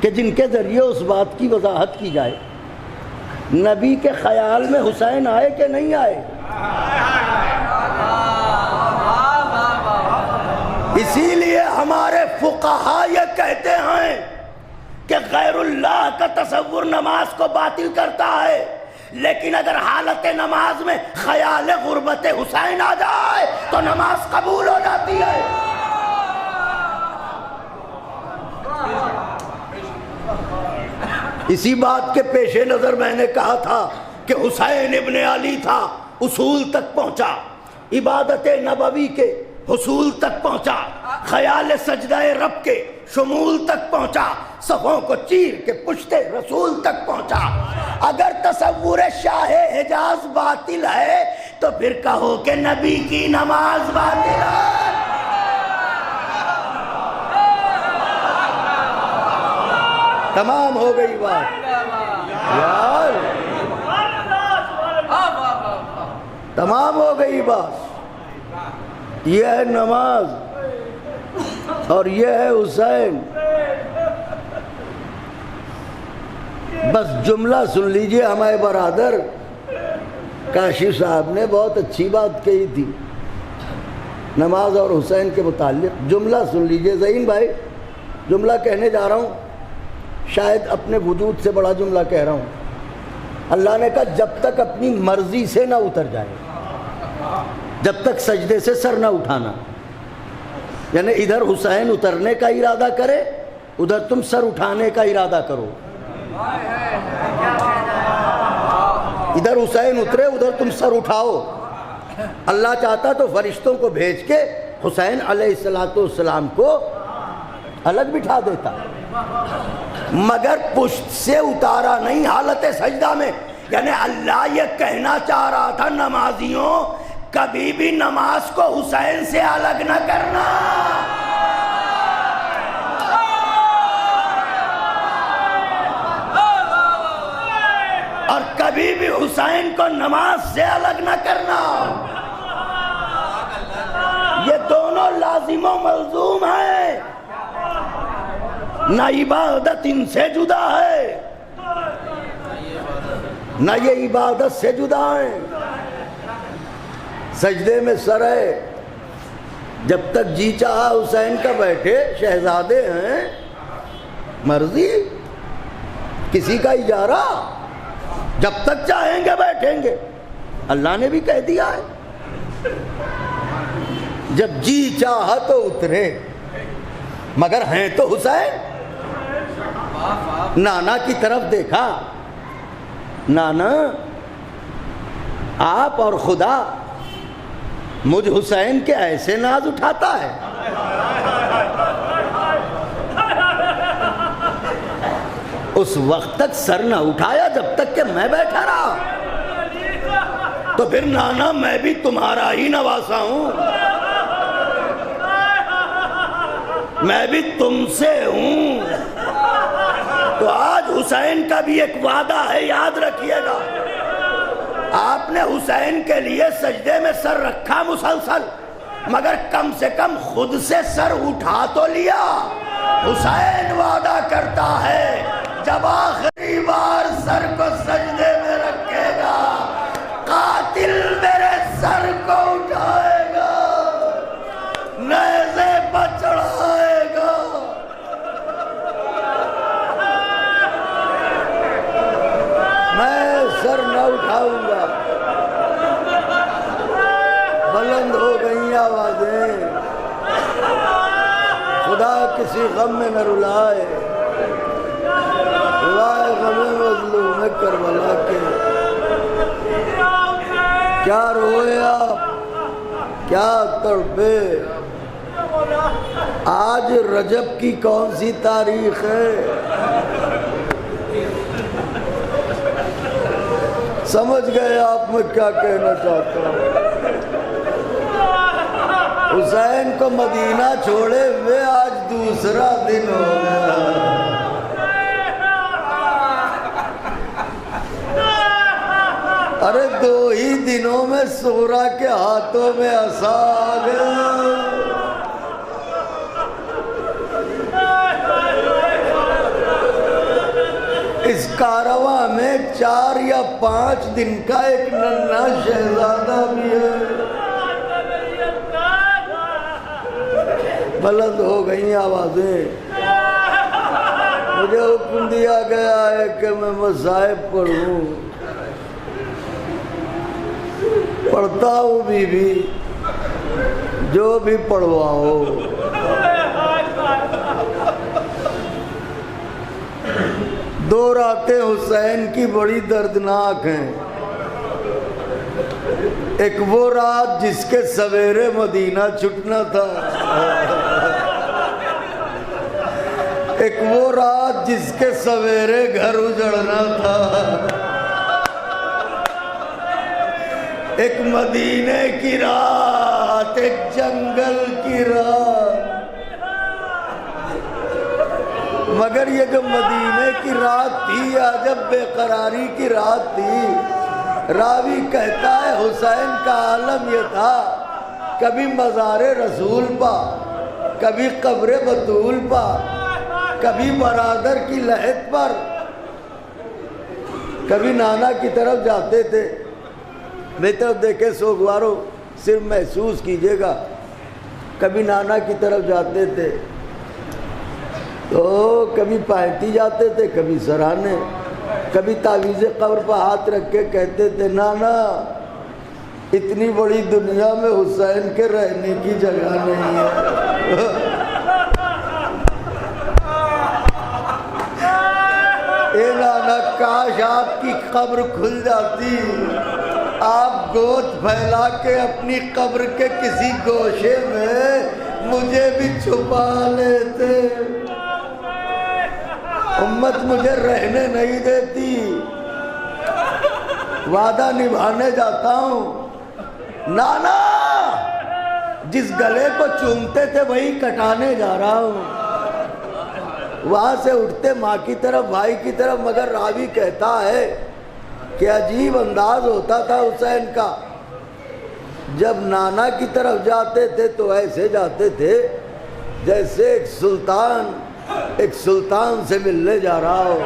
Speaker 2: کہ جن کے ذریعے اس بات کی وضاحت کی جائے. نبی کے خیال میں حسین آئے کہ نہیں آئے؟ اسی لیے ہمارے فقہا یہ کہتے ہیں کہ غیر اللہ کا تصور نماز کو باطل کرتا ہے، لیکن اگر حالت نماز میں خیال غربت حسین آ جائے تو نماز قبول ہو جاتی ہے. اسی بات کے پیش نظر میں نے کہا تھا کہ حسین ابن علی تھا، اصول تک پہنچا، عبادت نبوی کے حصول تک پہنچا، خیال سجدہ رب کے شمول تک پہنچا، صفوں کو چیر کے پشت رسول تک پہنچا. اگر تصور شاہ حجاز باطل ہے تو پھر کہو کہ نبی کی نماز باطل ہے. تمام ہو گئی بات یار، تمام ہو گئی بات. یہ ہے نماز اور یہ ہے حسین. بس جملہ سن لیجئے. ہمارے برادر کاشف صاحب نے بہت اچھی بات کہی تھی نماز اور حسین کے متعلق. جملہ سن لیجئے ذہین بھائی. جملہ کہنے جا رہا ہوں، شاید اپنے وجود سے بڑا جملہ کہہ رہا ہوں. اللہ نے کہا جب تک اپنی مرضی سے نہ اتر جائے، جب تک سجدے سے سر نہ اٹھانا. یعنی ادھر حسین اترنے کا ارادہ کرے، ادھر تم سر اٹھانے کا ارادہ کرو. ادھر حسین اترے، ادھر تم سر اٹھاؤ. اللہ چاہتا تو فرشتوں کو بھیج کے حسین علیہ السلام کو الگ بٹھا دیتا، مگر پشت سے اتارا نہیں حالت سجدہ میں. یعنی اللہ یہ کہنا چاہ رہا تھا نمازیوں، کبھی بھی نماز کو حسین سے الگ نہ کرنا. اور کبھی بھی حسین کو نماز سے الگ نہ کرنا. یہ دونوں لازم و ملزوم ہیں. نہ عبادت ان سے جدا ہے، نہ یہ عبادت سے جدا ہیں. سجدے میں سر ہے، جب تک جی چاہا حسین کا بیٹھے، شہزادے ہیں، مرضی کسی کا اجارہ، جب تک چاہیں گے بیٹھیں گے. اللہ نے بھی کہہ دیا ہے جب جی چاہا تو اترے، مگر ہیں تو حسین. نانا کی طرف دیکھا، نانا آپ اور خدا مجھ حسین کے ایسے ناز اٹھاتا ہے. اس وقت تک سر نہ اٹھایا جب تک کہ میں بیٹھا رہا. تو پھر نانا میں بھی تمہارا ہی نواسا ہوں، میں بھی تم سے ہوں. تو آج حسین کا بھی ایک وعدہ ہے، یاد رکھیے گا. آپ نے حسین کے لیے سجدے میں سر رکھا مسلسل، مگر کم سے کم خود سے سر اٹھا تو لیا. حسین وعدہ کرتا ہے جب آخری بار سر کو سجدے میں رکھے گا، قاتل میرے سر کو اٹھائے گا، نیزے پر چڑھائے گا. میں سر نہ اٹھاؤں گا. بلند ہو گئی آوازیں، خدا کسی غم میں نہ رلائے، روائے غم مظلوم کربلا کے. کیا روئے آپ، کیا تڑپے، آج رجب کی کون سی تاریخ ہے؟ سمجھ گئے آپ میں کیا کہنا چاہتا ہوں؟ حسین کو مدینہ چھوڑے ہوئے آج دوسرا دن ہو گیا۔ ارے 2 ہی دنوں میں سغرا کے ہاتھوں میں عصا آ گیا۔ اس کارواں میں 4 یا 5 دن کا ایک ننھا شہزادہ بھی ہے۔ بلند ہو گئی آوازیں۔ مجھے حکم دیا گیا ہے کہ میں مصائب پڑھوں، پڑھتا ہوں بھی جو بھی پڑھواؤ۔ دو راتیں حسین کی بڑی دردناک ہیں۔ ایک وہ رات جس کے سویرے مدینہ چھٹنا تھا، ایک وہ رات جس کے سویرے گھر اجڑنا تھا، ایک مدینے کی رات، ایک جنگل کی رات۔ مگر یہ جو مدینے کی رات تھی، عجب بے قراری کی رات تھی۔ راوی کہتا ہے حسین کا عالم یہ تھا، کبھی مزار رسول پا، کبھی قبر بطول پا، کبھی برادر کی لحد پر، کبھی نانا کی طرف جاتے تھے۔ میری طرف دیکھے سوگوارو، صرف محسوس کیجئے گا، کبھی نانا کی طرف جاتے تھے تو کبھی پائٹی جاتے تھے، کبھی سرانے، کبھی تعویذ قبر پر ہاتھ رکھ کے کہتے تھے نانا اتنی بڑی دنیا میں حسین کے رہنے کی جگہ نہیں ہے۔ اے نانا کاش آپ کی قبر کھل جاتی، آپ گود پھیلا کے اپنی قبر کے کسی گوشے میں مجھے بھی چھپا لیتے۔ امت مجھے رہنے نہیں دیتی، وعدہ نبھانے جاتا ہوں۔ نانا جس گلے کو چومتے تھے وہی کٹانے جا رہا ہوں۔ وہاں سے اٹھتے ماں کی طرف، بھائی کی طرف، مگر راوی کہتا ہے کہ عجیب انداز ہوتا تھا حسین کا۔ جب نانا کی طرف جاتے تھے تو ایسے جاتے تھے جیسے ایک سلطان سے ملنے جا رہا ہو۔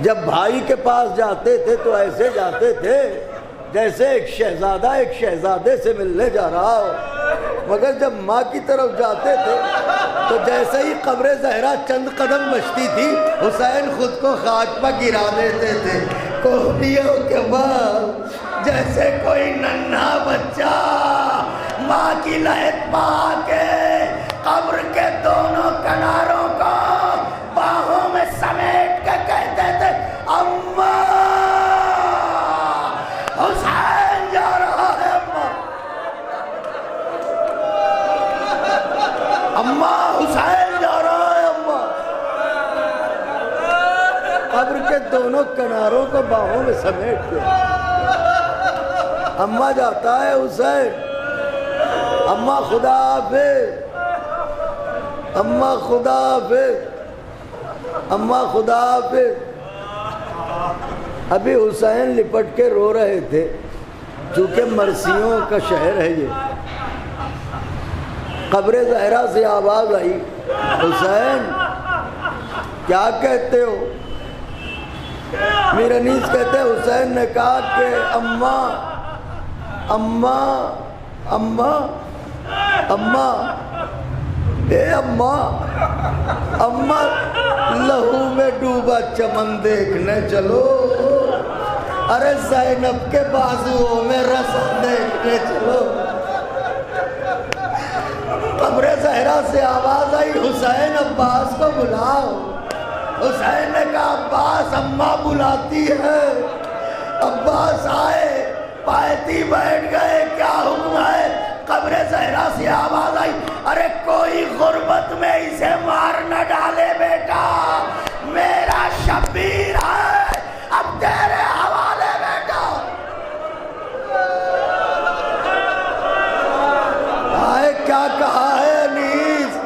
Speaker 2: جب بھائی کے پاس جاتے تھے تو ایسے جاتے تھے جیسے ایک شہزادہ ایک شہزادے سے ملنے جا رہا ہو۔ مگر جب ماں کی طرف جاتے تھے تو جیسے ہی قبر زہرا چند قدم بچتی تھی، حسین خود کو خاک پر گرا دیتے تھے۔ کوہنیوں کے بعد جیسے کوئی ننھا بچہ ماں کی لحد پا کے قبر کے دونوں کناروں کو باہوں میں سمیٹ کے کہتے تھے اماں حسین جا رہا ہے، اماں حسین جا رہا ہے، اماں۔ قبر کے دونوں کناروں کو باہوں میں سمیٹ کے اماں جاتا ہے حسین، اماں خدا حافظ، اماں خدا حافظ، اماں خدا حافظ۔ ابھی حسین لپٹ کے رو رہے تھے، چونکہ مرثیوں کا شہر ہے یہ۔ قبر زہرا سے آواز آئی حسین کیا کہتے ہو؟ میر انیس کہتے حسین نے کہا کہ اماں اماں اماں اماں، اے اماں، اماں لہو میں ڈوبا چمن دیکھنے چلو، ارے زینب کے بازوؤں میں رسم دیکھنے چلو۔ قبر زہرا سے آواز آئی حسین عباس کو بلاؤ۔ حسین نے کہا عباس اماں بلاتی ہے۔ عباس آئے، پائتی بیٹھ گئے، کیا حکم ہے؟ قبر زہرا سے آواز آئی، ارے کوئی غربت میں اسے مار نہ ڈالے بیٹا، میرا شبیر ہے اب تیرے حوالے بیٹا۔ آئے کیا کہا ہے انیس،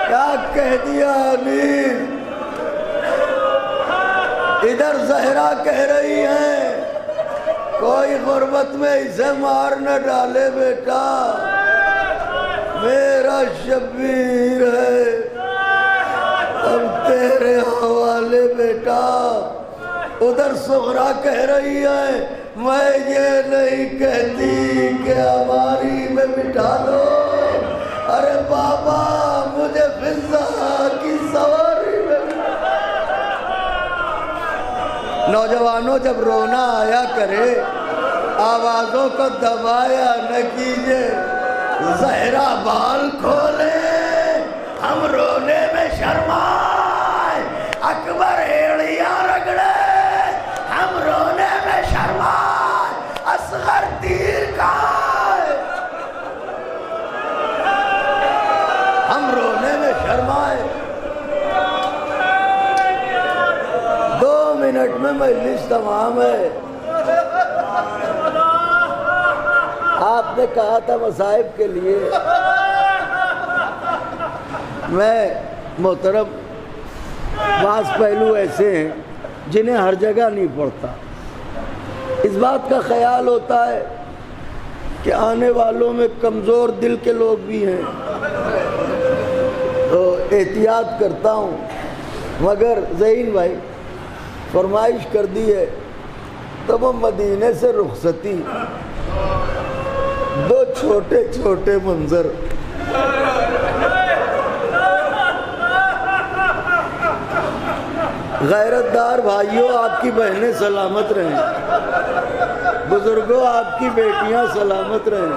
Speaker 2: کیا کہہ دیا انیس۔ ادھر زہرا کہہ رہی ہیں کوئی غربت میں اسے مار نہ ڈالے بیٹا، میرا شبیر ہے اب تیرے حوالے بیٹا۔ ادھر صغرا کہہ رہی ہے میں یہ نہیں کہتی کہ ہماری میں بٹھا دو، ارے بابا مجھے فضا کی سواری میں۔ نوجوانوں جب رونا آیا کرے آوازوں کو دبایا نہ کیجئے، زہرا بال کھولے ہم رونے میں شرمائے، اکبر ایڑیاں رگڑے ہم رونے میں شرمائے، اصغر تیر کھائے ہم رونے میں شرمائے۔ 2 منٹ میں مجلس تمام ہے۔ آپ نے کہا تھا مصائب کے لیے، میں محترم بعض پہلو ایسے ہیں جنہیں ہر جگہ نہیں پڑتا، اس بات کا خیال ہوتا ہے کہ آنے والوں میں کمزور دل کے لوگ بھی ہیں تو احتیاط کرتا ہوں، مگر ذہین بھائی فرمائش کر دی ہے تو وہ مدینے سے رخصتی، 2 چھوٹے چھوٹے منظر۔ غیرت دار بھائیوں آپ کی بہنیں سلامت رہیں، بزرگوں آپ کی بیٹیاں سلامت رہیں۔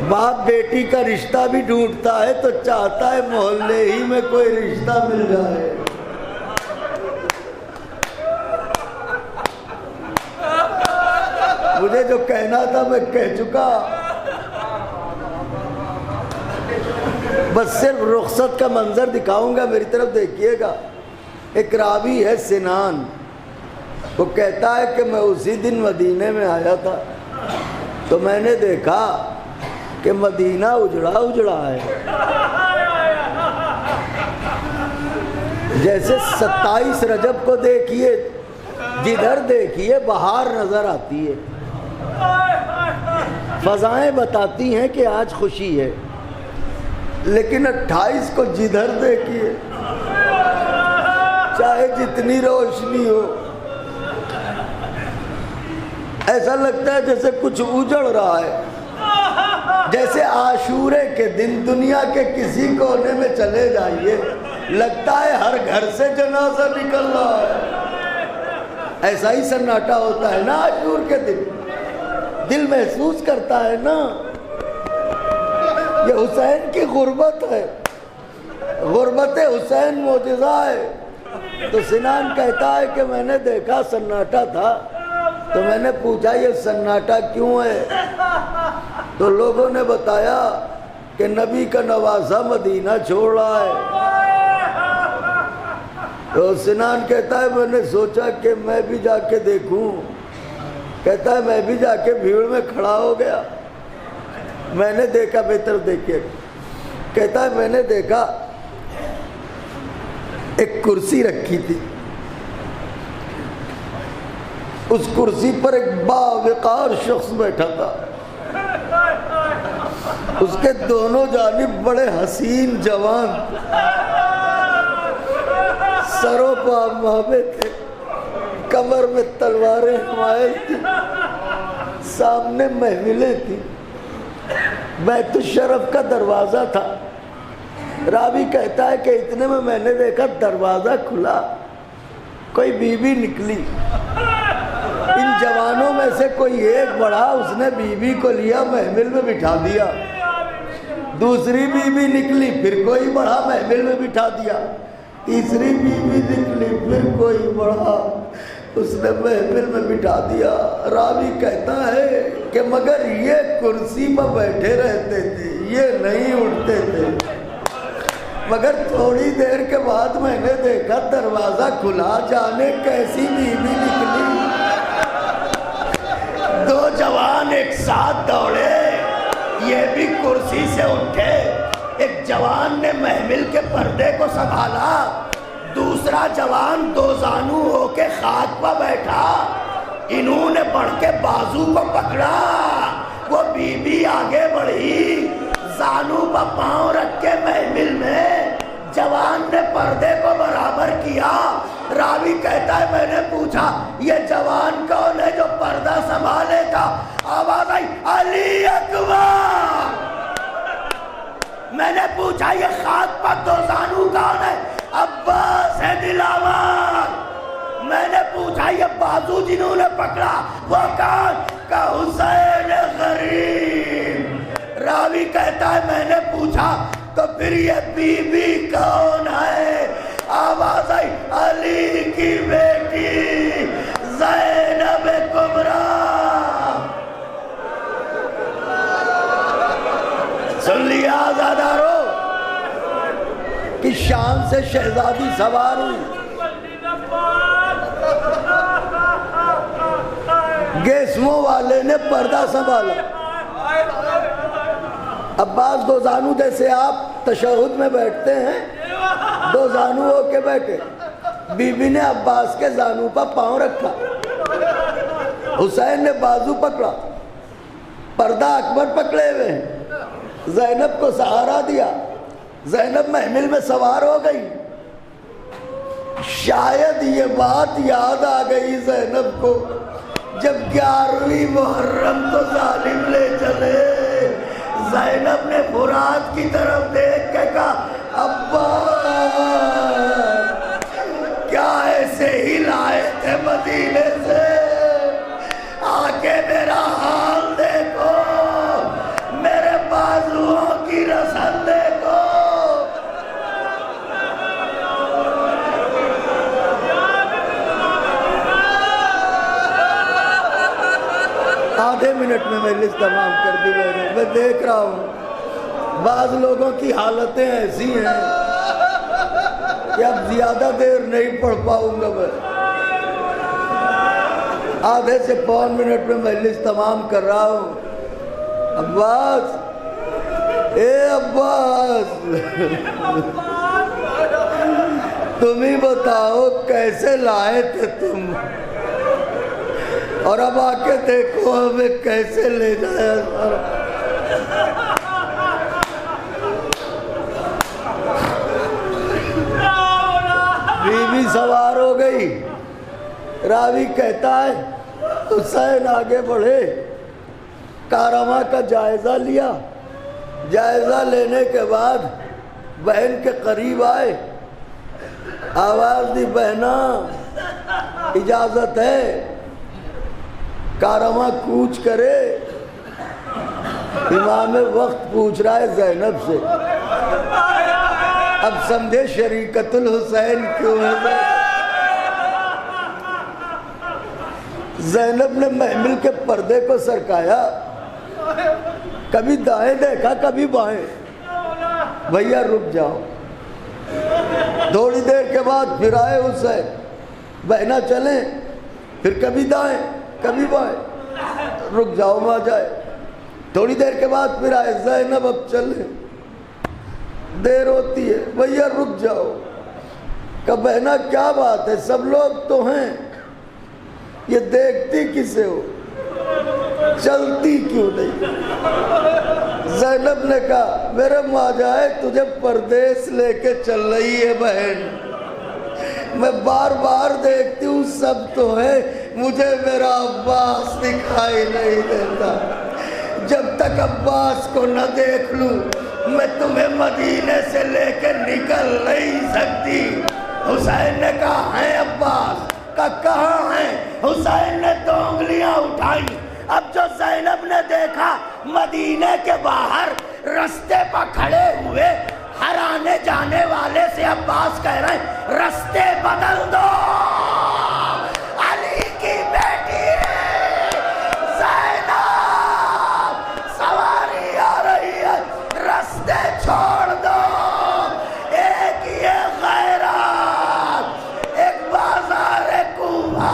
Speaker 2: باپ بیٹی کا رشتہ بھی ڈھونڈتا ہے تو چاہتا ہے محلے ہی میں کوئی رشتہ مل جائے۔ مجھے جو کہنا تھا میں کہہ چکا، بس صرف رخصت کا منظر دکھاؤں گا، میری طرف دیکھیے گا۔ ایک راوی ہے سنان، وہ کہتا ہے کہ میں اسی دن مدینے میں آیا تھا تو میں نے دیکھا کہ مدینہ اجڑا اجڑا ہے، جیسے 27 رجب کو دیکھیے جدھر دیکھیے بہار نظر آتی ہے، فضائیں بتاتی ہیں کہ آج خوشی ہے، لیکن 28 کو جدھر دیکھیے چاہے جتنی روشنی ہو ایسا لگتا ہے جیسے کچھ اجڑ رہا ہے۔ جیسے عاشورے کے دن دنیا کے کسی کونے میں چلے جائیے لگتا ہے ہر گھر سے جنازہ نکل رہا ہے، ایسا ہی سناٹا ہوتا ہے نا عاشور کے دن، دل محسوس کرتا ہے نا یہ حسین کی غربت ہے، غربت حسین معجزہ ہے۔ تو سنان کہتا ہے کہ میں نے دیکھا سناٹا تھا تو میں نے پوچھا یہ سناٹا کیوں ہے، تو لوگوں نے بتایا کہ نبی کا نواسہ مدینہ چھوڑ رہا ہے۔ تو سنان کہتا ہے میں نے سوچا کہ میں بھی جا کے دیکھوں، کہتا ہے میں بھی جا کے بھیڑ میں کھڑا ہو گیا، میں نے دیکھا، بہتر دیکھیے، کہتا ہے میں نے دیکھا ایک کرسی رکھی تھی، اس کرسی پر ایک باوقار شخص بیٹھا تھا، اس کے دونوں جانب بڑے حسین جوان سروں پہ مہابے تھے، کمر میں تلواریں حمائل تھی، سامنے محفلیں تھی، بیت الشرف کا دروازہ تھا۔ راوی کہتا ہے کہ اتنے میں نے دیکھا دروازہ کھلا، کوئی بی بی نکلی، ان جوانوں میں سے کوئی ایک بڑھا، اس نے بی بی کو لیا محمل میں بٹھا دیا، دوسری بی بی نکلی پھر کوئی بڑھا محمل میں بٹھا دیا، تیسری بی بی نکلی پھر کوئی بڑھا، اس نے محفل میں بٹھا دیا۔ راوی کہتا ہے کہ مگر یہ کرسی پر بیٹھے رہتے تھے، یہ نہیں اٹھتے تھے، مگر تھوڑی دیر کے بعد میں نے دیکھا دروازہ کھلا، جانے کیسی بیوی نکلی۔ دو جوان ایک ساتھ دوڑے، یہ بھی کرسی سے اٹھے۔ ایک جوان نے محمل کے پردے کو سنبھالا، دوسرا جوان دو زانو ہو کے خاک پر بیٹھا، انہوں نے بڑھ کے بازو کو پکڑا۔ وہ بی بی آگے بڑھی، زانو پر پاؤں رکھ کے محمل میں جوان نے پردے کو برابر کیا۔ راوی کہتا ہے میں نے پوچھا یہ جوان کون ہے جو پردہ سنبھالے گا؟ آواز آئی علی اکبر۔ میں نے پوچھا یہ خاک پر دو زانو کون ہے؟ عباس ہے دلاور۔ میں نے پوچھا یہ بازو جنہوں نے پکڑا وہ کون؟ کہ حسین غریب۔ راوی کہتا ہے میں نے پوچھا تو پھر یہ بی بی کون ہے؟ آواز آئی علی کی بیٹی زینب کبریٰ۔ سن لیا آزادارو کہ شام سے شہزادی سوار ہوئی، گیسموں والے نے پردہ سنبھالا۔ عباس دو زانو جیسے آپ تشہد میں بیٹھتے ہیں، دو زانو ہو کے بیٹھے، بی بی نے عباس کے زانو پر پاؤں رکھا، حسین نے بازو پکڑا، پردہ اکبر پکڑے ہوئے ہیں، زینب کو سہارا دیا، زینب محمل میں سوار ہو گئی۔ شاید یہ بات یاد آ گئی زینب کو جب 11ویں محرم کو ظالم لے چلے۔ زینب نے فرات کی طرف دیکھ کے کہا ابا کیا ایسے ہی لائے تھے مدینے سے؟ آ کے میرا حال دیکھو، میرے بازوؤں کی رسل دیکھو۔ آدھے منٹ میں مجلس تمام کر دی میں دیکھ رہا ہوں بعض لوگوں کی حالتیں ایسی ہیں کہ اب زیادہ دیر نہیں پڑھ پاؤں گا میں۔ آدھے سے پون منٹ میں مجلس تمام کر رہا ہوں۔ عباس، اے عباس، تم ہی بتاؤ کیسے لائے تھے تم، اور اب آ کے دیکھو ہمیں کیسے لے جایا۔ بیوی سوار ہو گئی۔ راوی کہتا ہے حسین آگے بڑھے، کارواں کا جائزہ لیا، جائزہ لینے کے بعد بہن کے قریب آئے، آواز دی بہنا اجازت ہے کارواں کوچ کرے۔ امام وقت پوچھ رہا ہے زینب سے، اب سمجھے شریکت الحسین کیوں ہے۔ زینب نے محمل کے پردے کو سرکایا، کبھی دائیں دیکھا کبھی بائیں، بھیا رک جاؤ۔ تھوڑی دیر کے بعد پھر آئے حسین، بہنا چلیں، پھر کبھی دائیں کبھی بائیں، رک جاؤ ماں جائے۔ تھوڑی دیر کے بعد پھر آئے، زینب اب چلیں، دیر ہوتی ہے، بھیا رک جاؤ۔ کہ بہنا کیا بات ہے، سب لوگ تو ہیں، یہ دیکھتی کسے ہو، چلتی کیوں نہیں؟ زینب نے کہا میرے ماں جائے تجھے پردیس لے کے چل رہی ہے بہن، میں بار بار دیکھتی ہوں سب تو ہے، مجھے میرا عباس دکھائی نہیں دیتا، جب تک عباس کو نہ دیکھ لوں میں تمہیں مدینے سے لے کے نکل نہیں سکتی۔ حسین نے کہا ہیں عباس؟ کہاں ہیں؟ حسین نے 2 انگلیاں اٹھائی۔ اب جو زینب نے دیکھا مدینے کے باہر رستے پر کھڑے ہوئے ہر آنے جانے والے سے عباس کہہ رہے ہیں رستے بدل دو، علی راستے چھوڑ دو، ایک یہ خیرات، ایک بازار کوفہ،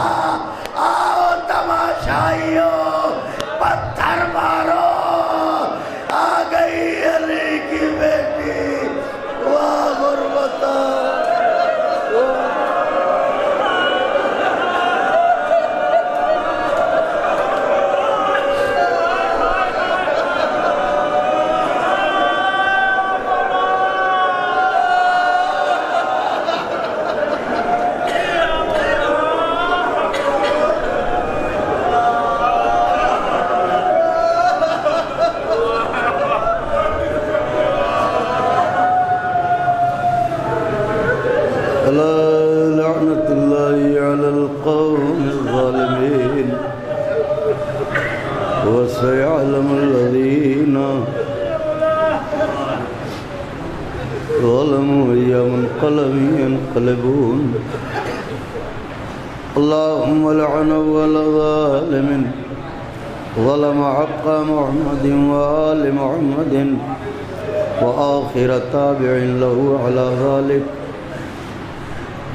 Speaker 2: آؤ تماشائیوں پتھر مارو، آ گئی علی کی بیٹی، واہ غربتا۔ لعنة الله على القوم الظالمين وسيعلم الذين ظلموا أي منقلب ينقلبون اللهم لعن أول ظالم ظلم حق محمد وآل محمد وآخر تابع له على ذلك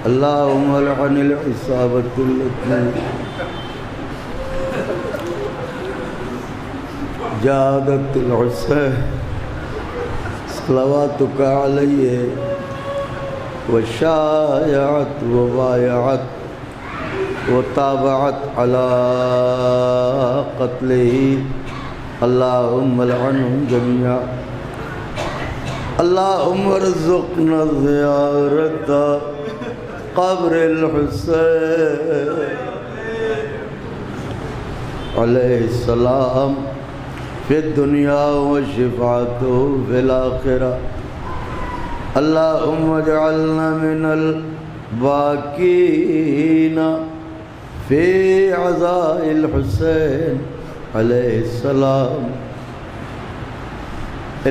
Speaker 2: اللهم لعن العصابة التي جادت الحسين صلواتك عليه وشايعت وبايعت وتابعت على قتله اللهم لعنهم جميعا اللهم ارزقنا زيارة قبر الحسين علیہ السلام فی الدنیا وشفاعته فی الآخرہ اللہم اجعلنا من الباکین فی عزاء الحسین علیہ السلام۔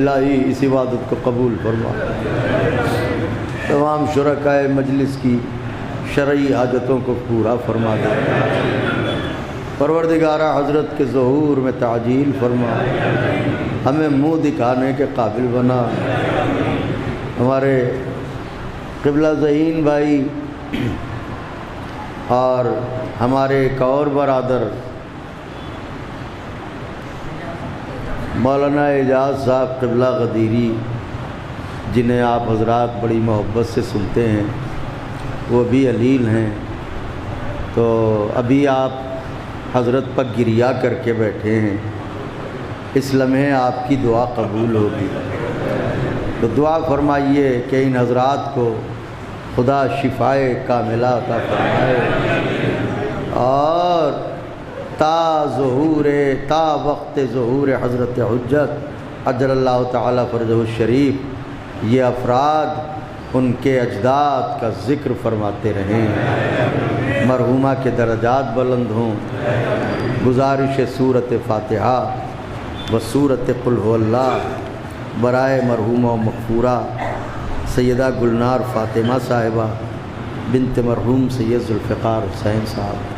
Speaker 2: الہی اس عبادت کو قبول فرما، تمام شرکائے مجلس کی شرعی حاجتوں کو پورا فرما دے، پروردگارہ حضرت کے ظہور میں تعجیل فرما، ہمیں منہ دکھانے کے قابل بنا۔ ہمارے قبلہ ذہین بھائی اور ہمارے ایک اور برادر مولانا اعجاز صاحب قبلہ غدیری، جنہیں آپ حضرات بڑی محبت سے سنتے ہیں، وہ بھی علیل ہیں، تو ابھی آپ حضرت پر گریہ کر کے بیٹھے ہیں، اس لمحے آپ کی دعا قبول ہوگی، تو دعا فرمائیے کہ ان حضرات کو خدا شفائے کاملہ عطا فرمائے، اور تا وقت ظہور حضرت حجت عجل اللہ تعالی فرجہ الشریف یہ افراد ان کے اجداد کا ذکر فرماتے رہیں، مرحومہ کے درجات بلند ہوں۔ گزارش سورت فاتحہ و سورت قل هو اللہ برائے مرحومہ و مغفورہ سیدہ گلنار فاطمہ صاحبہ بنت مرحوم سید ذوالفقار حسین صاحب۔